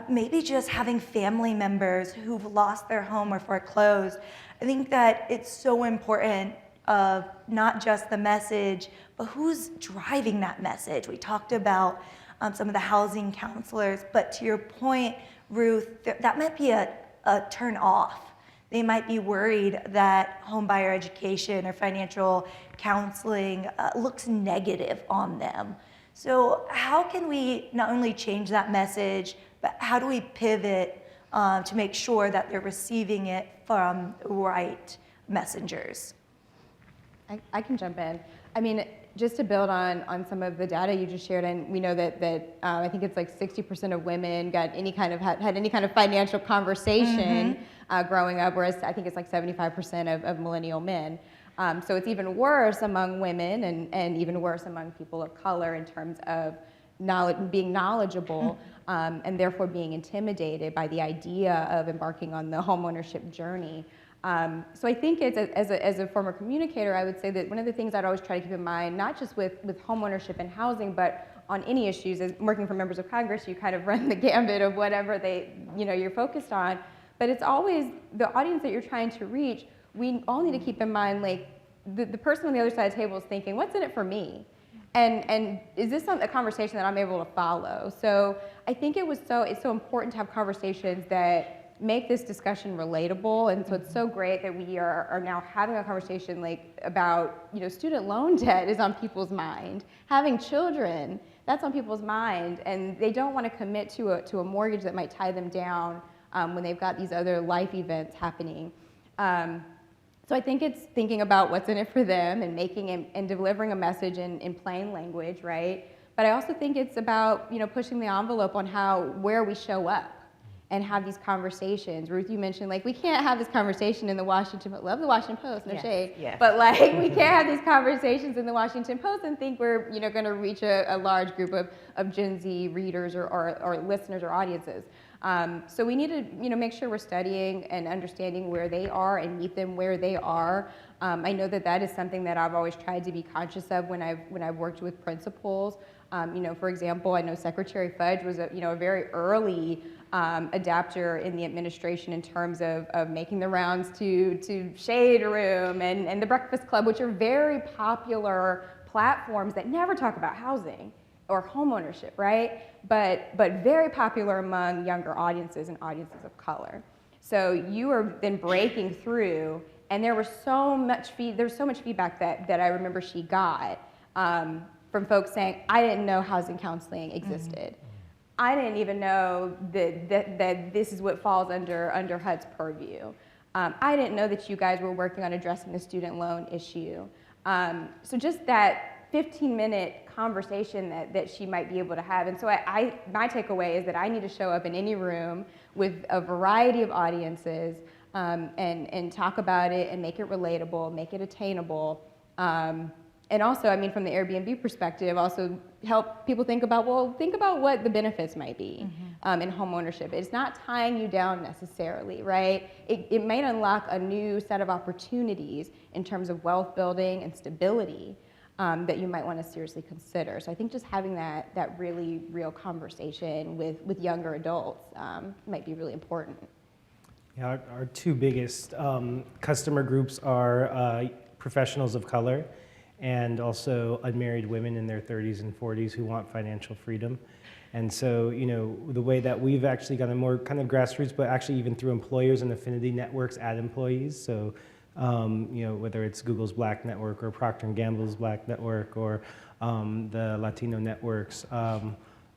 Speaker 1: maybe just having family members who've lost their home or foreclosed. I think that it's so important of not just the message, but who's driving that message. We talked about some of the housing counselors, but to your point, Ruth, that might be a turn off. They might be worried that homebuyer education or financial counseling looks negative on them. So how can we not only change that message, but how do we pivot to make sure that they're receiving it from the right messengers?
Speaker 5: I can jump in. I mean, just to build on some of the data you just shared, and we know that I think it's like 60% of women got any kind of had any kind of financial conversation growing up, whereas I think it's like 75% of millennial men. So it's even worse among women and even worse among people of color in terms of being knowledgeable and therefore being intimidated by the idea of embarking on the homeownership journey. So I think it's, as a former communicator, I would say that one of the things I'd always try to keep in mind, not just with homeownership and housing, but on any issues, as working for members of Congress, you kind of run the gambit of whatever you're focused on. But it's always the audience that you're trying to reach. We all need to keep in mind, like, the person on the other side of the table is thinking, what's in it for me? And is this a conversation that I'm able to follow? So I think it's so important to have conversations that make this discussion relatable, and so it's so great that we are now having a conversation like about, student loan debt is on people's mind, having children, that's on people's mind, and they don't want to commit to a mortgage that might tie them down when they've got these other life events happening. So I think it's thinking about what's in it for them and making and delivering a message in plain language, right? But I also think it's about pushing the envelope on where we show up. and have these conversations. Ruth, you mentioned like we can't have this conversation in the Washington Post. Love the Washington Post, no
Speaker 3: Yes,
Speaker 5: shade.
Speaker 3: yes.
Speaker 5: But like we can't have these conversations in the Washington Post and think we're going to reach a large group of Gen Z readers or listeners or audiences. So we need to make sure we're studying and understanding where they are and meet them where they are. I know that is something that I've always tried to be conscious of when I've worked with principals. For example, I know Secretary Fudge was a very early adapter in the administration in terms of making the rounds to Shade Room and the Breakfast Club, which are very popular platforms that never talk about housing or homeownership, right? But very popular among younger audiences and audiences of color. So you are then breaking through, and there was so much feedback that I remember she got from folks saying, I didn't know housing counseling existed. I didn't even know that this is what falls under HUD's purview. I didn't know that you guys were working on addressing the student loan issue. So just that 15-minute conversation that she might be able to have. And so my takeaway is that I need to show up in any room with a variety of audiences and talk about it and make it relatable, make it attainable. And also, from the Airbnb perspective, also help people think about what the benefits might be in homeownership. It's not tying you down necessarily, right? It might unlock a new set of opportunities in terms of wealth building and stability that you might want to seriously consider. So I think just having that really real conversation with younger adults might be really important.
Speaker 4: Yeah, our two biggest customer groups are professionals of color and also unmarried women in their 30s and 40s who want financial freedom. And so, the way that we've actually gotten more kind of grassroots, but actually even through employers and affinity networks at employees. So, whether it's Google's Black Network or Procter & Gamble's Black Network or the Latino networks,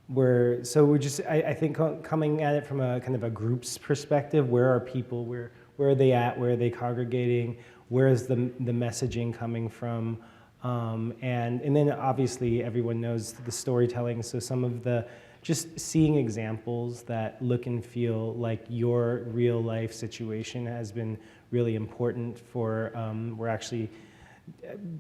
Speaker 4: we're just, I think coming at it from a kind of a group's perspective, where are people, where are they at, where are they congregating, where is the messaging coming from? And then obviously everyone knows the storytelling, so some of the just seeing examples that look and feel like your real life situation has been really important for, we're actually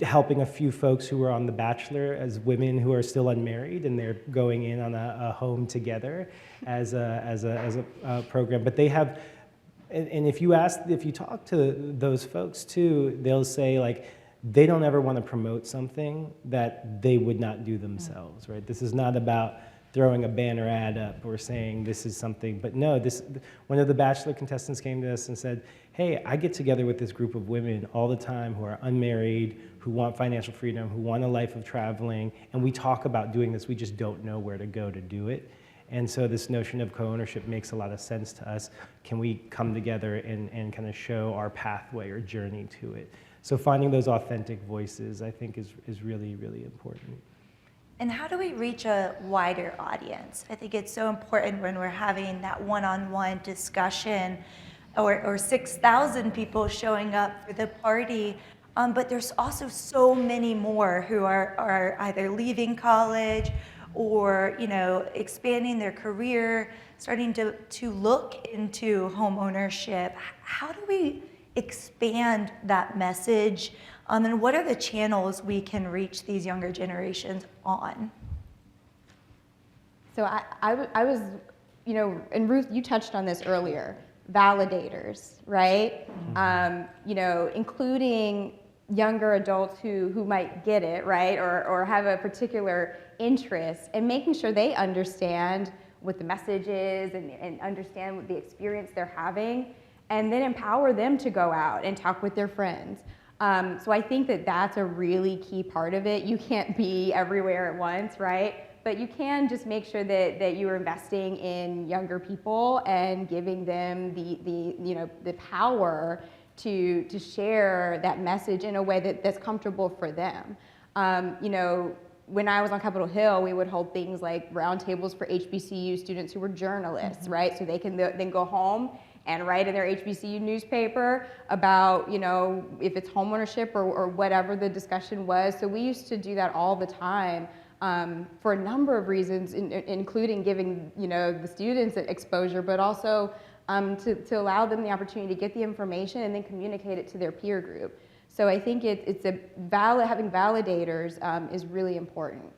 Speaker 4: helping a few folks who are on The Bachelor as women who are still unmarried and they're going in on a home together as a program. But they have, and if you talk to those folks too, they'll say like, they don't ever want to promote something that they would not do themselves, right? This is not about throwing a banner ad up or saying this is something, but no, one of the Bachelor contestants came to us and said, hey, I get together with this group of women all the time who are unmarried, who want financial freedom, who want a life of traveling, and we talk about doing this, we just don't know where to go to do it. And so this notion of co-ownership makes a lot of sense to us. Can we come together and kind of show our pathway or journey to it? So finding those authentic voices, I think, is really, really important.
Speaker 1: And how do we reach a wider audience? I think it's so important when we're having that one-on-one discussion or 6,000 people showing up for the party, but there's also so many more who are either leaving college or expanding their career, starting to look into home ownership. How do we expand that message, and what are the channels we can reach these younger generations on?
Speaker 5: So I was, and Ruth, you touched on this earlier, validators, right? Including younger adults who might get it, right, or have a particular interest, and making sure they understand what the message is and understand what the experience they're having, and then empower them to go out and talk with their friends. So I think that's a really key part of it. You can't be everywhere at once, right? But you can just make sure that you are investing in younger people and giving them the power to share that message in a way that's comfortable for them. When I was on Capitol Hill, we would hold things like roundtables for HBCU students who were journalists, right? So they can then go home and write in their HBCU newspaper about, if it's homeownership or whatever the discussion was. So we used to do that all the time for a number of reasons, including giving the students exposure, but also to allow them the opportunity to get the information and then communicate it to their peer group. So I think having validators is really important.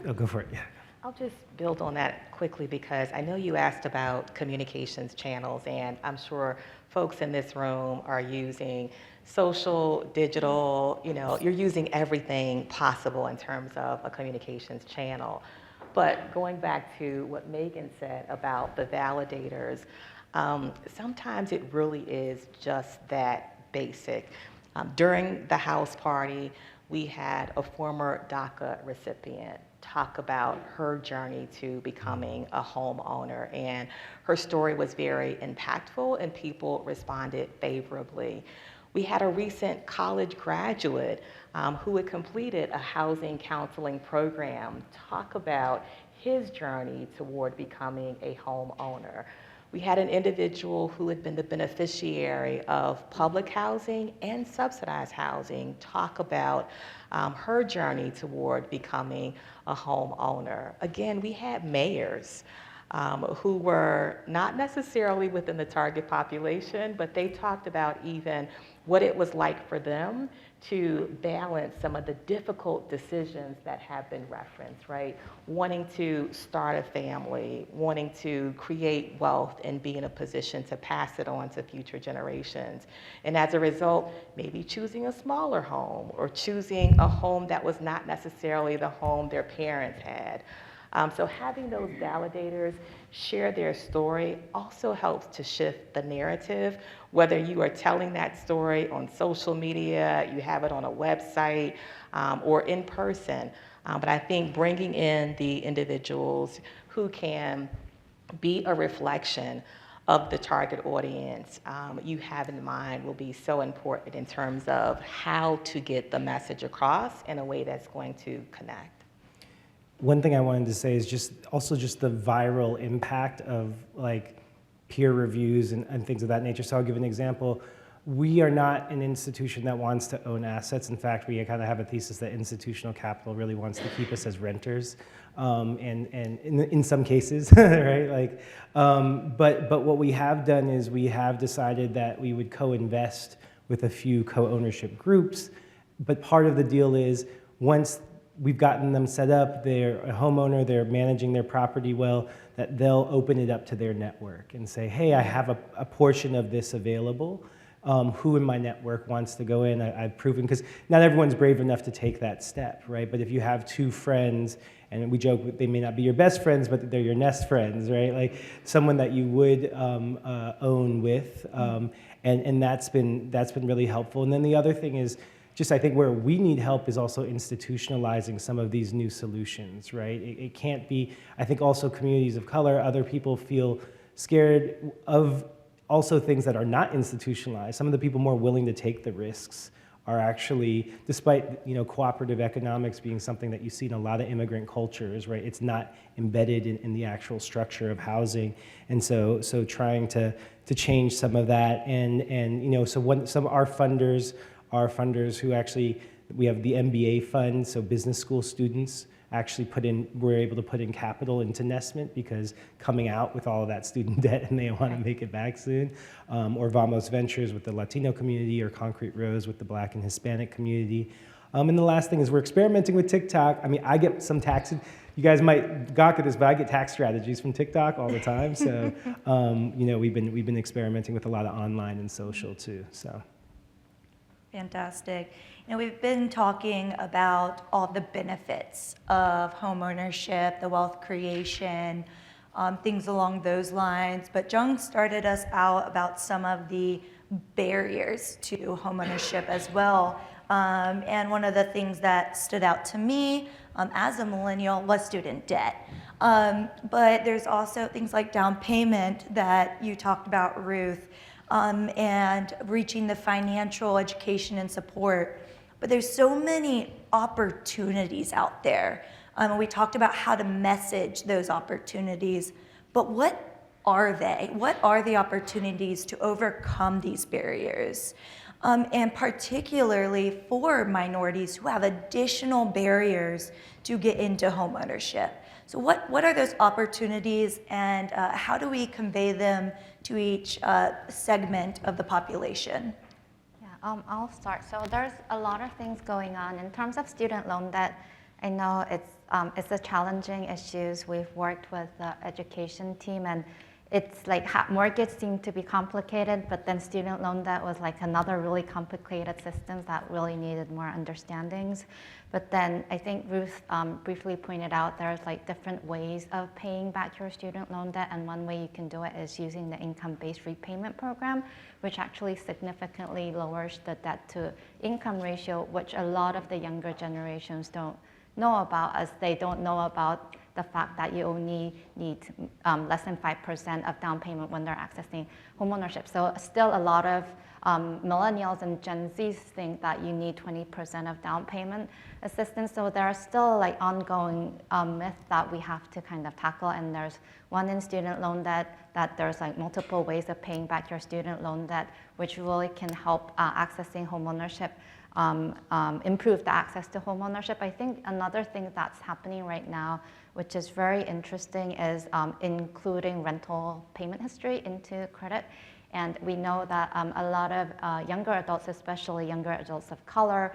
Speaker 4: Oh, go for it. Yeah.
Speaker 3: I'll just build on that quickly because I know you asked about communications channels, and I'm sure folks in this room are using social, digital, you're using everything possible in terms of a communications channel. But going back to what Megan said about the validators, sometimes it really is just that basic. During the house party, we had a former DACA recipient talk about her journey to becoming a homeowner, and her story was very impactful and people responded favorably. We had a recent college graduate who had completed a housing counseling program talk about his journey toward becoming a homeowner. We had an individual who had been the beneficiary of public housing and subsidized housing talk about her journey toward becoming a homeowner. Again, we had mayors who were not necessarily within the target population, but they talked about even what it was like for them to balance some of the difficult decisions that have been referenced, right? Wanting to start a family, wanting to create wealth and be in a position to pass it on to future generations. And as a result, maybe choosing a smaller home or choosing a home that was not necessarily the home their parents had. So having those validators share their story also helps to shift the narrative, whether you are telling that story on social media, you have it on a website, or in person. But I think bringing in the individuals who can be a reflection of the target audience you have in mind will be so important in terms of how to get the message across in a way that's going to connect.
Speaker 4: One thing I wanted to say is just the viral impact of peer reviews and things of that nature. So I'll give an example. We are not an institution that wants to own assets. In fact, we kind of have a thesis that institutional capital really wants to keep us as renters, and in some cases, right? But what we have done is we have decided that we would co-invest with a few co-ownership groups. But part of the deal is once we've gotten them set up, they're a homeowner, they're managing their property well, that they'll open it up to their network and say, hey, I have a portion of this available. Who in my network wants to go in? I've proven, because not everyone's brave enough to take that step, right? But if you have two friends, and we joke they may not be your best friends, but they're your nest friends, right? Like someone that you would own with, and that's been really helpful. And then the other thing is, I think where we need help is also institutionalizing some of these new solutions, right? It can't be, I think also communities of color, other people feel scared of also things that are not institutionalized. Some of the people more willing to take the risks are actually, despite cooperative economics being something that you see in a lot of immigrant cultures, right? It's not embedded in the actual structure of housing. And so trying to change some of that. And some of our funders who actually, we have the MBA fund, so business school students actually we're able to put in capital into Nestment because coming out with all of that student debt and they want to make it back soon. Or Vamos Ventures with the Latino community, or Concrete Rose with the Black and Hispanic community. And the last thing is we're experimenting with TikTok. I mean, I get some tax, you guys might gawk at this, but I get tax strategies from TikTok all the time. So, we've been experimenting with a lot of online and social too, so.
Speaker 1: Fantastic. We've been talking about all the benefits of homeownership, the wealth creation, things along those lines. But Jung started us out about some of the barriers to homeownership as well. And one of the things that stood out to me as a millennial was student debt. But there's also things like down payment that you talked about, Ruth. And reaching the financial education and support. But there's so many opportunities out there. We talked about how to message those opportunities, but what are they? What are the opportunities to overcome these barriers? and particularly for minorities who have additional barriers to get into homeownership. So what are those opportunities, and how do we convey them to each segment of the population?
Speaker 2: Yeah, I'll start. So there's a lot of things going on in terms of student loan debt. I know it's a challenging issue. We've worked with the education team, and it's like mortgage seemed to be complicated, but then student loan debt was like another really complicated system that really needed more understandings. But then I think Ruth briefly pointed out there's like different ways of paying back your student loan debt, and one way you can do it is using the income-based repayment program, which actually significantly lowers the debt to income ratio, which a lot of the younger generations don't know about, as they don't know about the fact that you only need less than 5% of down payment when they're accessing homeownership. So still a lot of millennials and Gen Zs think that you need 20% of down payment assistance. So there are still like ongoing myths that we have to kind of tackle. And there's one in student loan debt, that there's like multiple ways of paying back your student loan debt, which really can help accessing homeownership. Improve the access to homeownership. I think another thing that's happening right now, which is very interesting, is including rental payment history into credit. And we know that a lot of younger adults, especially younger adults of color,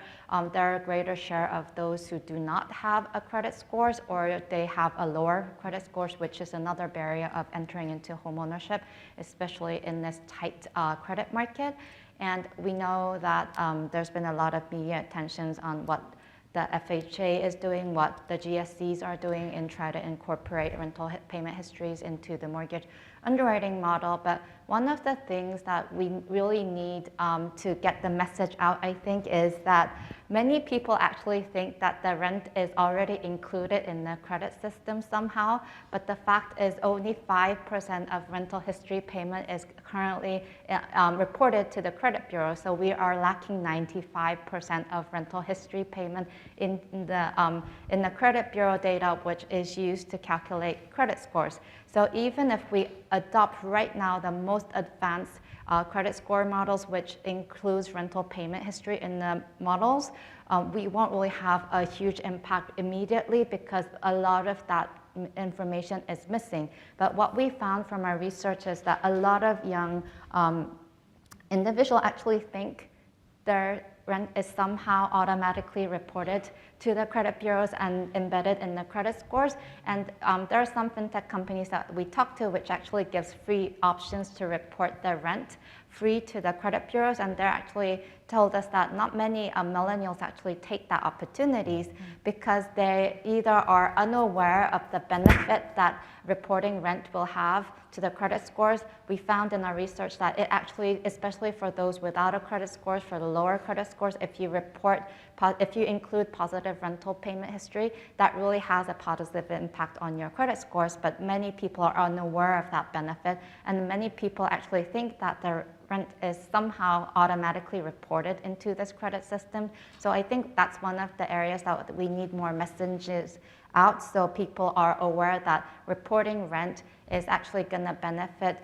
Speaker 2: there are a greater share of those who do not have a credit scores, or they have a lower credit scores, which is another barrier of entering into homeownership, especially in this tight credit market. And we know that there's been a lot of media attentions on what the FHA is doing, what the GSEs are doing in trying to incorporate rental payment histories into the mortgage underwriting model. But one of the things that we really need to get the message out, I think, is that many people actually think that the rent is already included in the credit system somehow, but the fact is only 5% of rental history payment is currently reported to the credit bureau. So we are lacking 95% of rental history payment in the credit bureau data, which is used to calculate credit scores. So even if we adopt right now the most advanced credit score models, which includes rental payment history in the models, we won't really have a huge impact immediately because a lot of that information is missing. But what we found from our research is that a lot of young individuals actually think their rent is somehow automatically reported to the credit bureaus and embedded in the credit scores. And there are some fintech companies that we talk to which actually gives free options to report their rent free to the credit bureaus, and they're actually told us that not many millennials actually take that opportunities because they either are unaware of the benefit that reporting rent will have to the credit scores. We found in our research that it actually, especially for those without a credit scores, for the lower credit scores, if you include positive rental payment history, that really has a positive impact on your credit scores. But many people are unaware of that benefit, and many people actually think that their rent is somehow automatically reported into this credit system. So I think that's one of the areas that we need more messages out, so people are aware that reporting rent is actually going to benefit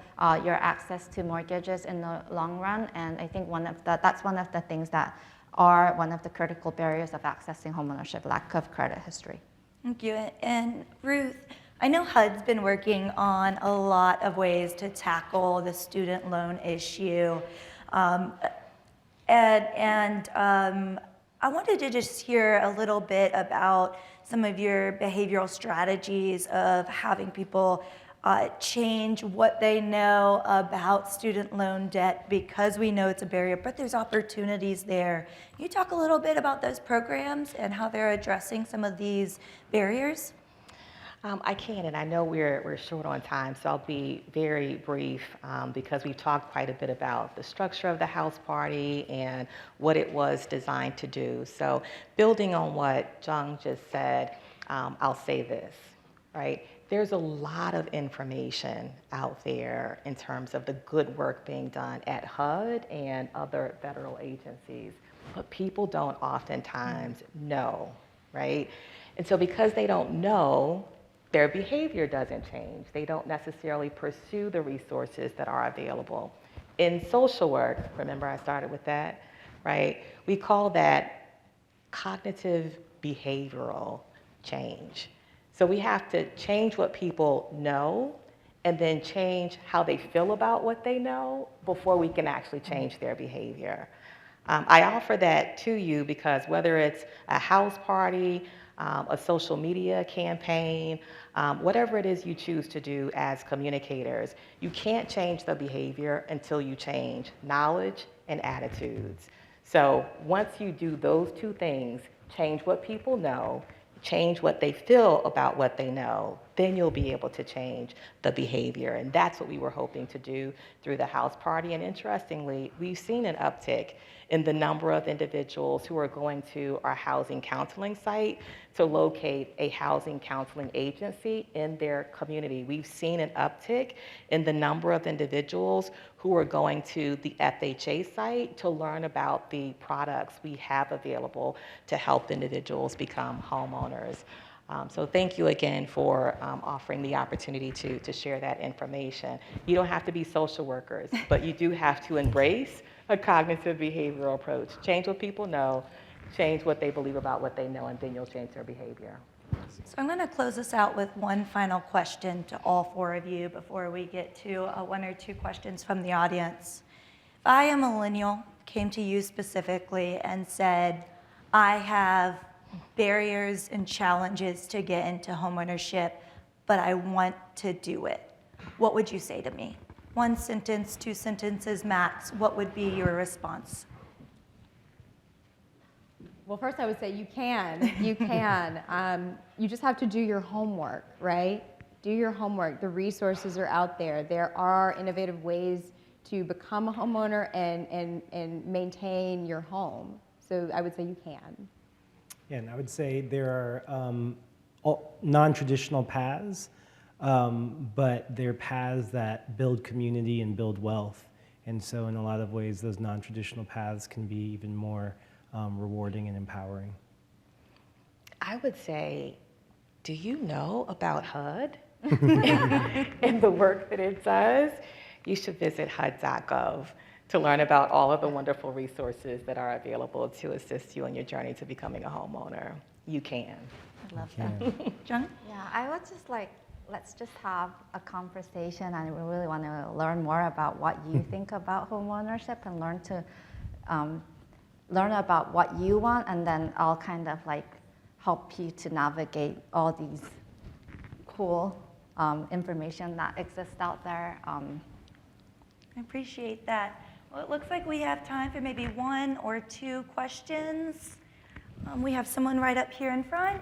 Speaker 2: your access to mortgages in the long run. And I think that's one of the things that are one of the critical barriers of accessing homeownership: lack of credit history.
Speaker 1: Thank you. And Ruth, I know HUD's been working on a lot of ways to tackle the student loan issue. I wanted to just hear a little bit about some of your behavioral strategies of having people change what they know about student loan debt, because we know it's a barrier, but there's opportunities there. Can you talk a little bit about those programs and how they're addressing some of these barriers?
Speaker 3: I can, and I know we're short on time, so I'll be very brief because we talked quite a bit about the structure of the house party and what it was designed to do. So building on what Jung just said, I'll say this, right? There's a lot of information out there in terms of the good work being done at HUD and other federal agencies, but people don't oftentimes know, right? And so because they don't know, their behavior doesn't change. They don't necessarily pursue the resources that are available. In social work, remember I started with that, right? We call that cognitive behavioral change. So we have to change what people know and then change how they feel about what they know before we can actually change their behavior. I offer that to you because whether it's a house party, a social media campaign, whatever it is you choose to do as communicators, you can't change the behavior until you change knowledge and attitudes. So once you do those two things, change what people know, change what they feel about what they know, then you'll be able to change the behavior. And that's what we were hoping to do through the house party. And interestingly, we've seen an uptick in the number of individuals who are going to our housing counseling site to locate a housing counseling agency in their community. We've seen an uptick in the number of individuals who are going to the FHA site to learn about the products we have available to help individuals become homeowners. So thank you again for offering the opportunity to share that information. You don't have to be social workers, but you do have to embrace a cognitive behavioral approach. Change what people know, change what they believe about what they know, and then you'll change their behavior.
Speaker 1: So I'm going to close this out with one final question to all four of you before we get to one or two questions from the audience. If I, a millennial, came to you specifically and said, I have barriers and challenges to get into homeownership, but I want to do it, what would you say to me? One sentence, two sentences max, what would be your response?
Speaker 5: Well, first I would say you can. You can. You just have to do your homework, right? Do your homework. The resources are out there. There are innovative ways to become a homeowner and maintain your home. So I would say you can.
Speaker 4: Yeah, and I would say there are non-traditional paths, but they're paths that build community and build wealth. And so in a lot of ways, those non-traditional paths can be even more rewarding and empowering.
Speaker 3: I would say, do you know about HUD and the work that it does? You should visit HUD.gov to learn about all of the wonderful resources that are available to assist you in your journey to becoming a homeowner. You can.
Speaker 1: I love that. Jung?
Speaker 2: Yeah, I would just like, let's just have a conversation, and we really want to learn more about what you think about homeownership and learn about what you want, and then I'll kind of like help you to navigate all these cool information that exists out there.
Speaker 1: I appreciate that. Well, it looks like we have time for maybe one or two questions. We have someone right up here in front.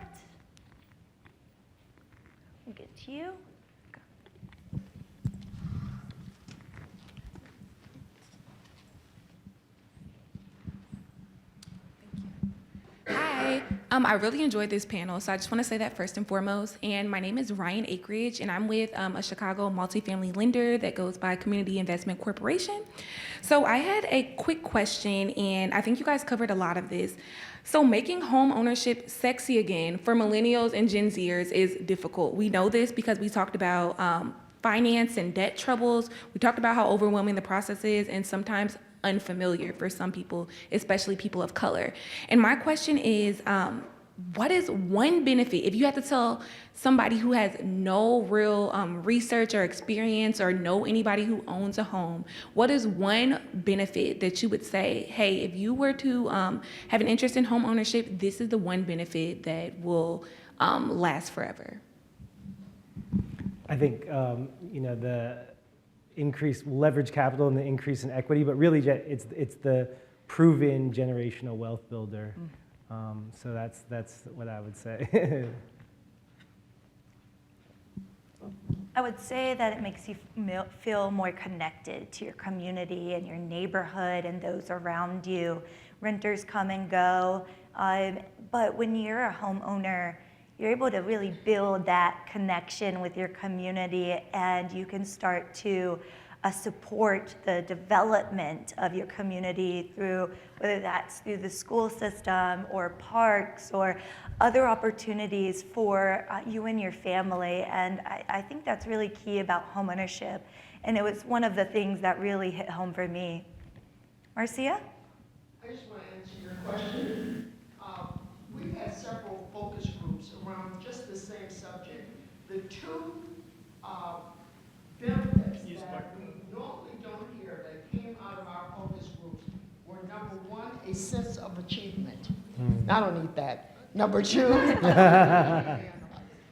Speaker 1: We'll get to you.
Speaker 6: Hi, I really enjoyed this panel, so I just want to say that first and foremost. And my name is Ryan Akeridge, and I'm with a Chicago multifamily lender that goes by Community Investment Corporation. So I had a quick question, and I think you guys covered a lot of this. So making home ownership sexy again for millennials and Gen Zers is difficult. We know this because we talked about finance and debt troubles. We talked about how overwhelming the process is, and sometimes unfamiliar for some people, especially people of color. And my question is, what is one benefit, if you had to tell somebody who has no real research or experience or know anybody who owns a home, what is one benefit that you would say, hey, if you were to have an interest in home ownership, this is the one benefit that will last forever?
Speaker 4: I think the increased leverage capital and the increase in equity, but really it's the proven generational wealth builder. So that's what I would say.
Speaker 1: I would say that it makes you feel more connected to your community and your neighborhood and those around you. Renters come and go, but when you're a homeowner, you're able to really build that connection with your community, and you can start to support the development of your community through, whether that's through the school system or parks or other opportunities for you and your family. And I think that's really key about homeownership. And it was one of the things that really hit home for me. Marcia?
Speaker 7: I just want to answer your question. We've had several focus groups around just the same subject. The two benefits that we normally don't hear that came out of our focus groups were number one, a sense of achievement. I don't need that. Number two,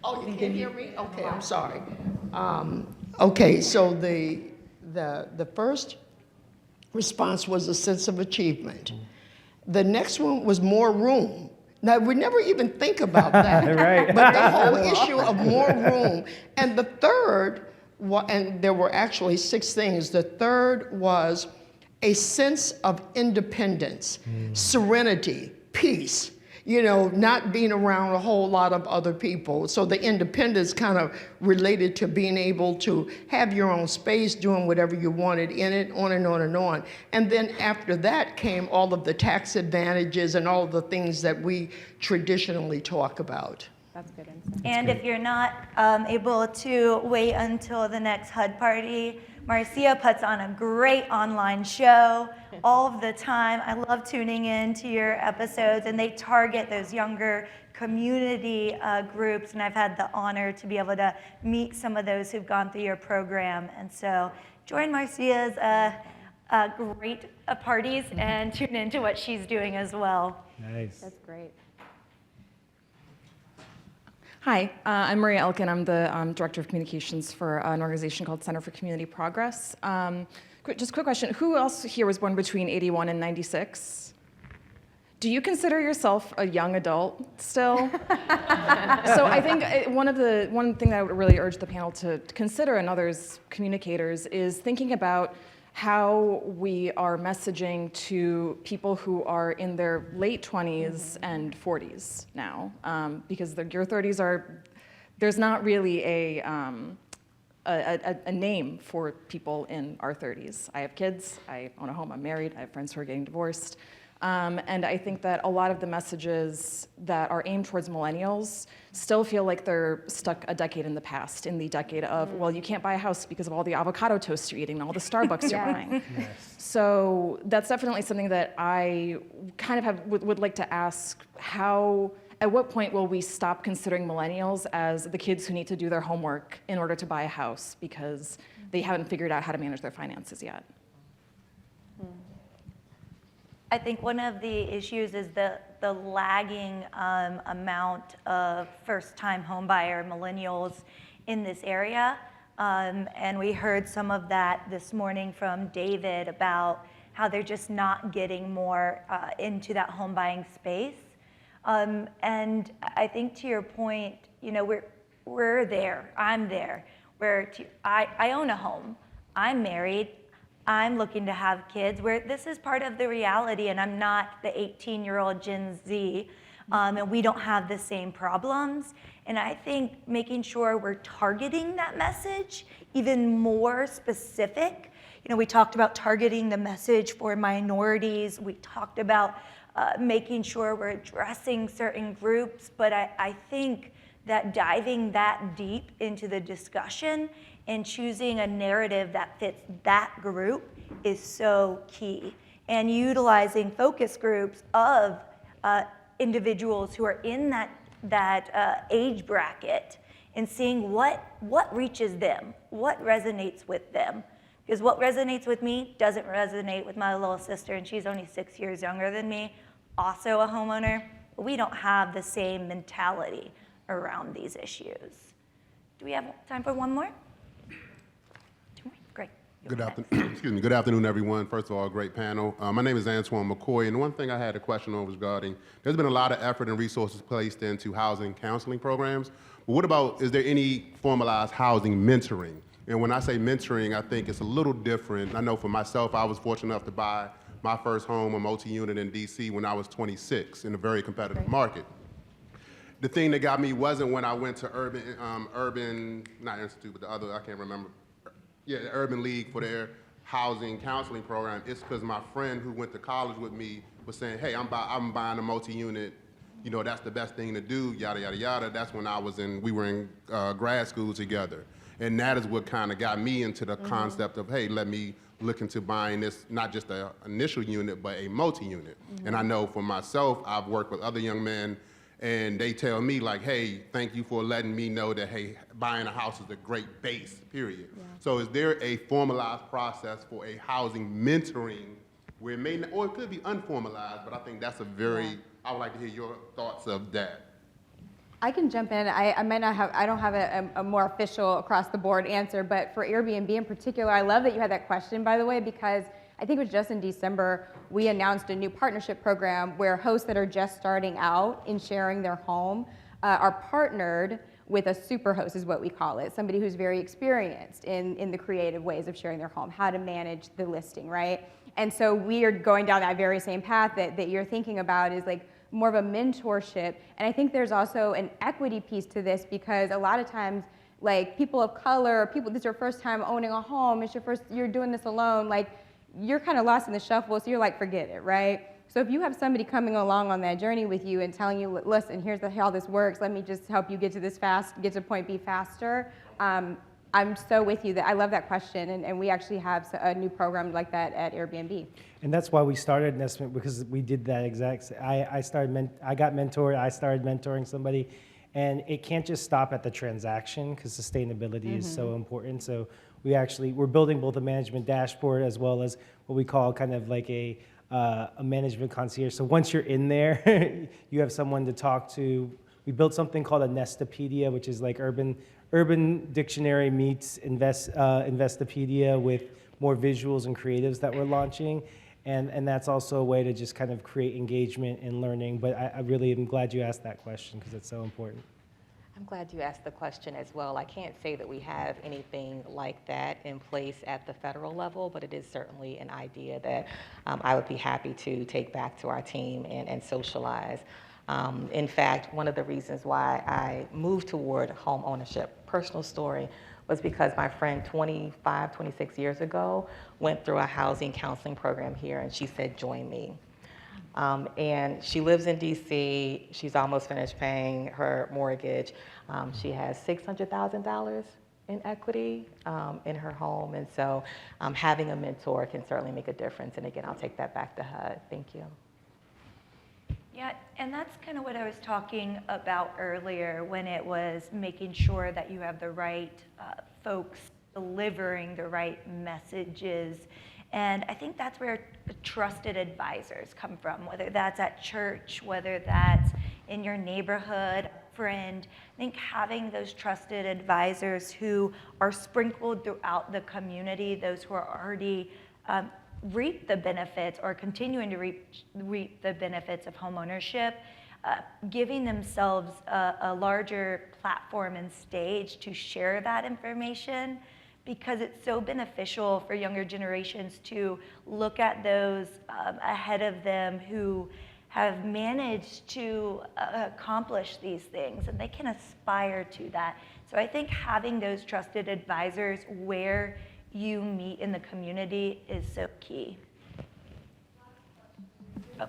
Speaker 7: oh, you can't hear me? Okay, I'm sorry. Okay, so the first response was a sense of achievement. The next one was more room. Now, we never even think about that.
Speaker 4: Right.
Speaker 7: But the whole issue of more room. And the third, and there were actually 6 things. The third was a sense of independence, serenity, peace. You know, not being around a whole lot of other people. So the independence kind of related to being able to have your own space, doing whatever you wanted in it, on and on and on. And then after that came all of the tax advantages and all of the things that we traditionally talk about.
Speaker 5: That's good insight.
Speaker 1: And if you're not able to wait until the next HUD party, Marcia puts on a great online show all of the time. I love tuning in to your episodes, and they target those younger community groups, and I've had the honor to be able to meet some of those who've gone through your program. And so join Marcia's great parties and tune into what she's doing as well.
Speaker 4: Nice.
Speaker 5: That's great.
Speaker 8: Hi, I'm Maria Elkin. I'm the Director of Communications for an organization called Center for Community Progress. Just a quick question. Who else here was born between 81 and 96? Do you consider yourself a young adult still? So I think one thing that I would really urge the panel to consider, and others communicators, is thinking about how we are messaging to people who are in their late 20s and 40s now, because your 30s are, there's not really a name for people in our 30s. I have kids, I own a home, I'm married, I have friends who are getting divorced. And I think that a lot of the messages that are aimed towards millennials still feel like they're stuck a decade in the past, in the decade of, well, you can't buy a house because of all the avocado toast you're eating and all the Starbucks you're buying.
Speaker 4: Yes.
Speaker 8: So that's definitely something that I kind of would like to ask, at what point will we stop considering millennials as the kids who need to do their homework in order to buy a house because they haven't figured out how to manage their finances yet?
Speaker 1: I think one of the issues is the lagging amount of first-time homebuyer millennials in this area. And we heard some of that this morning from David about how they're just not getting more into that home buying space. And I think to your point, you know, we're there, I'm there, where I own a home, I'm married, I'm looking to have kids, where this is part of the reality, and I'm not the 18-year-old Gen Z, and we don't have the same problems. And I think making sure we're targeting that message even more specific. You know, we talked about targeting the message for minorities. We talked about making sure we're addressing certain groups, but I think that diving that deep into the discussion and choosing a narrative that fits that group is so key. And utilizing focus groups of individuals who are in that age bracket and seeing what reaches them, what resonates with them. Because what resonates with me doesn't resonate with my little sister, and she's only 6 years younger than me, also a homeowner. We don't have the same mentality around these issues. Do we have time for one more? Great.
Speaker 9: Good afternoon. Excuse me. Good afternoon, everyone. First of all, great panel. My name is Antoine McCoy, and the one thing I had a question on was regarding, there's been a lot of effort and resources placed into housing counseling programs, but what about, is there any formalized housing mentoring? And when I say mentoring, I think it's a little different. I know for myself, I was fortunate enough to buy my first home, a multi-unit in DC, when I was 26 in a very competitive market. The thing that got me wasn't when I went to Urban, not Institute, but the other, I can't remember. Yeah, the Urban League for their housing counseling program. It's because my friend who went to college with me was saying, hey, I'm buying a multi-unit, you know, that's the best thing to do, yada, yada, yada. That's when we were in grad school together. And that is what kind of got me into the concept of, hey, let me look into buying this, not just an initial unit, but a multi-unit. And I know for myself, I've worked with other young men, and they tell me like, hey, thank you for letting me know that, hey, buying a house is a great base, period. So is there a formalized process for a housing mentoring where it may not, or it could be unformalized, but I think that's a very, I would like to hear your thoughts of that.
Speaker 5: I can jump in. I might not have, I don't have a more official across the board answer, but for Airbnb in particular, I love that you had that question, by the way, because I think it was just in December, we announced a new partnership program where hosts that are just starting out in sharing their home are partnered with a super host, is what we call it, somebody who's very experienced in the creative ways of sharing their home, how to manage the listing, right? And so we are going down that very same path that you're thinking about, is like more of a mentorship. And I think there's also an equity piece to this, because a lot of times, like people of color, people, this is your first time owning a home, you're doing this alone, like you're kind of lost in the shuffle, so you're like, forget it, right? So if you have somebody coming along on that journey with you and telling you, listen, here's how this works, let me just help you get to point B faster, I'm so with you. That I love that question, and we actually have a new program like that at Airbnb.
Speaker 4: And that's why we started Nestment, because we did that exact. I got mentored. I started mentoring somebody, and it can't just stop at the transaction, because sustainability is so important. So we're building both a management dashboard as well as what we call kind of like a management concierge. So once you're in there, you have someone to talk to. We built something called a Nestapedia, which is like Urban Dictionary meets Investopedia with more visuals and creatives that we're launching. And that's also a way to just kind of create engagement and learning. But I really am glad you asked that question, because it's so important.
Speaker 3: I'm glad you asked the question as well. I can't say that we have anything like that in place at the federal level, but it is certainly an idea that I would be happy to take back to our team and socialize. In fact, one of the reasons why I moved toward home ownership, personal story, was because my friend 25, 26 years ago went through a housing counseling program here, and she said, join me. And she lives in DC. She's almost finished paying her mortgage. She has $600,000 in equity in her home. And so having a mentor can certainly make a difference. And again, I'll take that back to HUD. Thank you.
Speaker 1: Yeah, and that's kind of what I was talking about earlier, when it was making sure that you have the right folks delivering the right messages. And I think that's where trusted advisors come from, whether that's at church, whether that's in your neighborhood, friend. I think having those trusted advisors who are sprinkled throughout the community, those who are already reap the benefits or continuing to reap the benefits of homeownership, giving themselves a larger platform and stage to share that information, because it's so beneficial for younger generations to look at those ahead of them who have managed to accomplish these things, and they can aspire to that. So I think having those trusted advisors where you meet in the community is so key. Oh.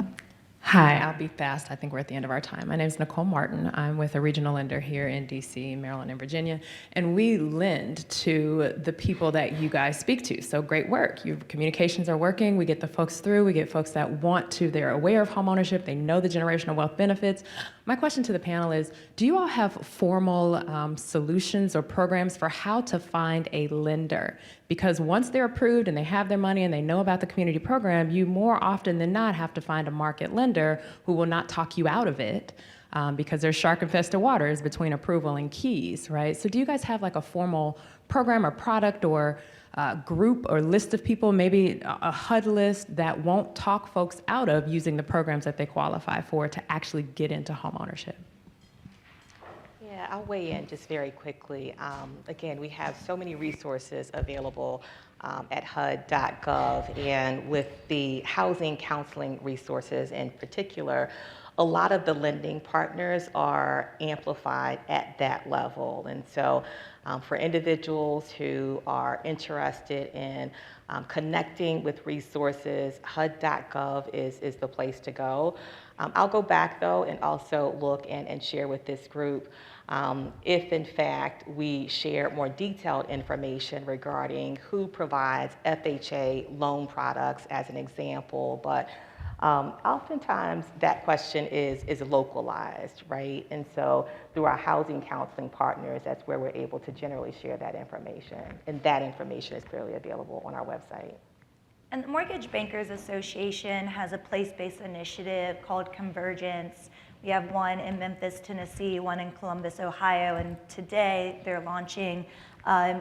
Speaker 10: Hi, I'll be fast. I think we're at the end of our time. My name is Nicole Martin. I'm with a regional lender here in DC, Maryland, and Virginia, and we lend to the people that you guys speak to. So great work. Your communications are working. We get the folks through. We get folks that want to. They're aware of homeownership. They know the generational wealth benefits. My question to the panel is, do you all have formal solutions or programs for how to find a lender? Because once they're approved and they have their money and they know about the community program, you more often than not have to find a market lender who will not talk you out of it because there's shark-infested waters between approval and keys, right? So do you guys have like a formal program or product or group or list of people, maybe a HUD list that won't talk folks out of using the programs that they qualify for to actually get into homeownership?
Speaker 3: Yeah, I'll weigh in just very quickly. Again, we have so many resources available at HUD.gov, and with the housing counseling resources in particular, a lot of the lending partners are amplified at that level. And so for individuals who are interested in connecting with resources, HUD.gov is the place to go. I'll go back though and also look and share with this group. if in fact we share more detailed information regarding who provides FHA loan products as an example, but oftentimes that question is localized, right? And so through our housing counseling partners, that's where we're able to generally share that information, and that information is clearly available on our website.
Speaker 1: And the Mortgage Bankers Association has a place-based initiative called Convergence. We have one in Memphis, Tennessee, one in Columbus, Ohio, and today they're launching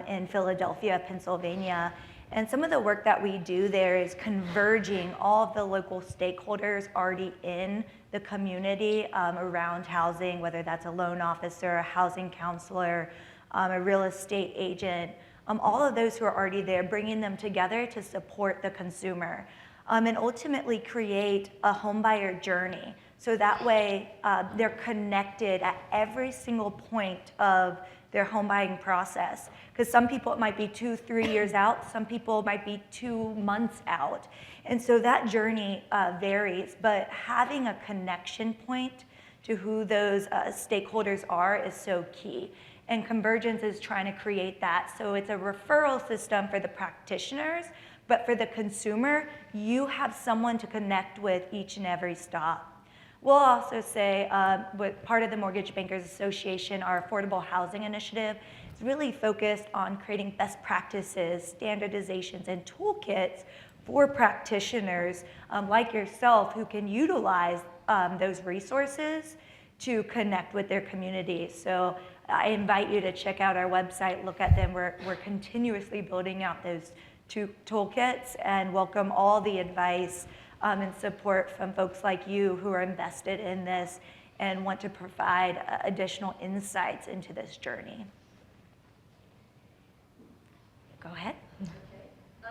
Speaker 1: in Philadelphia, Pennsylvania. And some of the work that we do there is converging all of the local stakeholders already in the community around housing, whether that's a loan officer, a housing counselor, a real estate agent, all of those who are already there, bringing them together to support the consumer and ultimately create a homebuyer journey. So that way they're connected at every single point of their home buying process. Because some people it might be 2-3 years out, some people might be 2 months out. And so that journey varies, but having a connection point to who those stakeholders are is so key. And Convergence is trying to create that. So it's a referral system for the practitioners, but for the consumer, you have someone to connect with each and every stop. We'll also say, with part of the Mortgage Bankers Association, our affordable housing initiative is really focused on creating best practices, standardizations, and toolkits for practitioners like yourself who can utilize those resources to connect with their community. So I invite you to check out our website, look at them. We're continuously building out those toolkits and welcome all the advice and support from folks like you who are invested in this and want to provide additional insights into this journey. Go ahead.
Speaker 11: So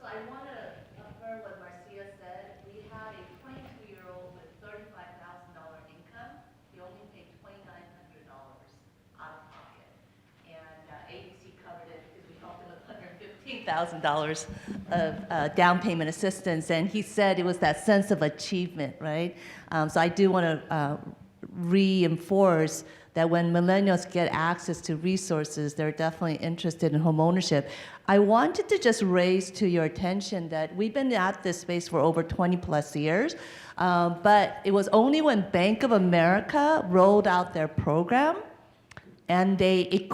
Speaker 11: I want to affirm what Marcia said. We had a 22-year-old with $35,000 income. He only paid $2,900 out of pocket. And ABC covered it because we helped him with $115,000 of down payment assistance. And he said it was that sense of achievement, right? So I do want to reinforce that when millennials get access to resources, they're definitely interested in homeownership. I wanted to just raise to your attention that we've been at this space for over 20 plus years, but it was only when Bank of America rolled out their program and they,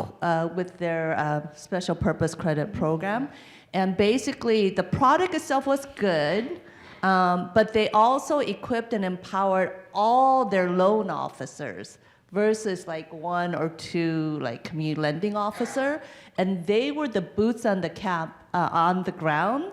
Speaker 11: with their special purpose credit program, and basically the product itself was good, but they also equipped and empowered all their loan officers versus like 1 or 2 like community lending officer, and they were the boots on the on the ground.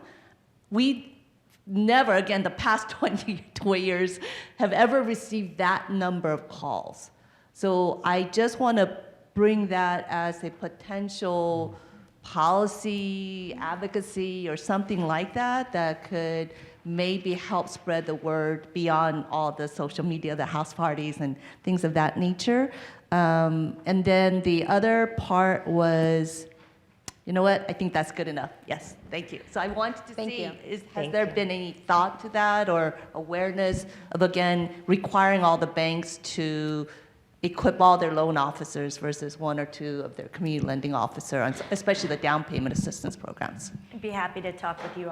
Speaker 11: We never, again, the past 20 years, have ever received that number of calls. So I just want to bring that as a potential policy advocacy or something like that that could maybe help spread the word beyond all the social media, the house parties and things of that nature. And then the other part was, you know what, I think that's good enough. Yes, thank you. So I wanted to see, has there been any thought to that or awareness of, again, requiring all the banks to equip all their loan officers versus 1 or 2 of their community lending officer, especially the down payment assistance programs?
Speaker 1: I'd be happy to talk with you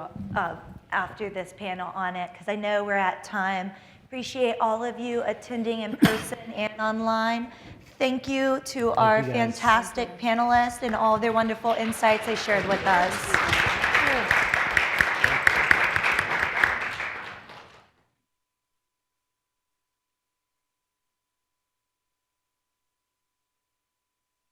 Speaker 1: after this panel on it, because I know we're at time. Appreciate all of you attending in person and online. Thank you to our fantastic panelists and all their wonderful insights they shared with us.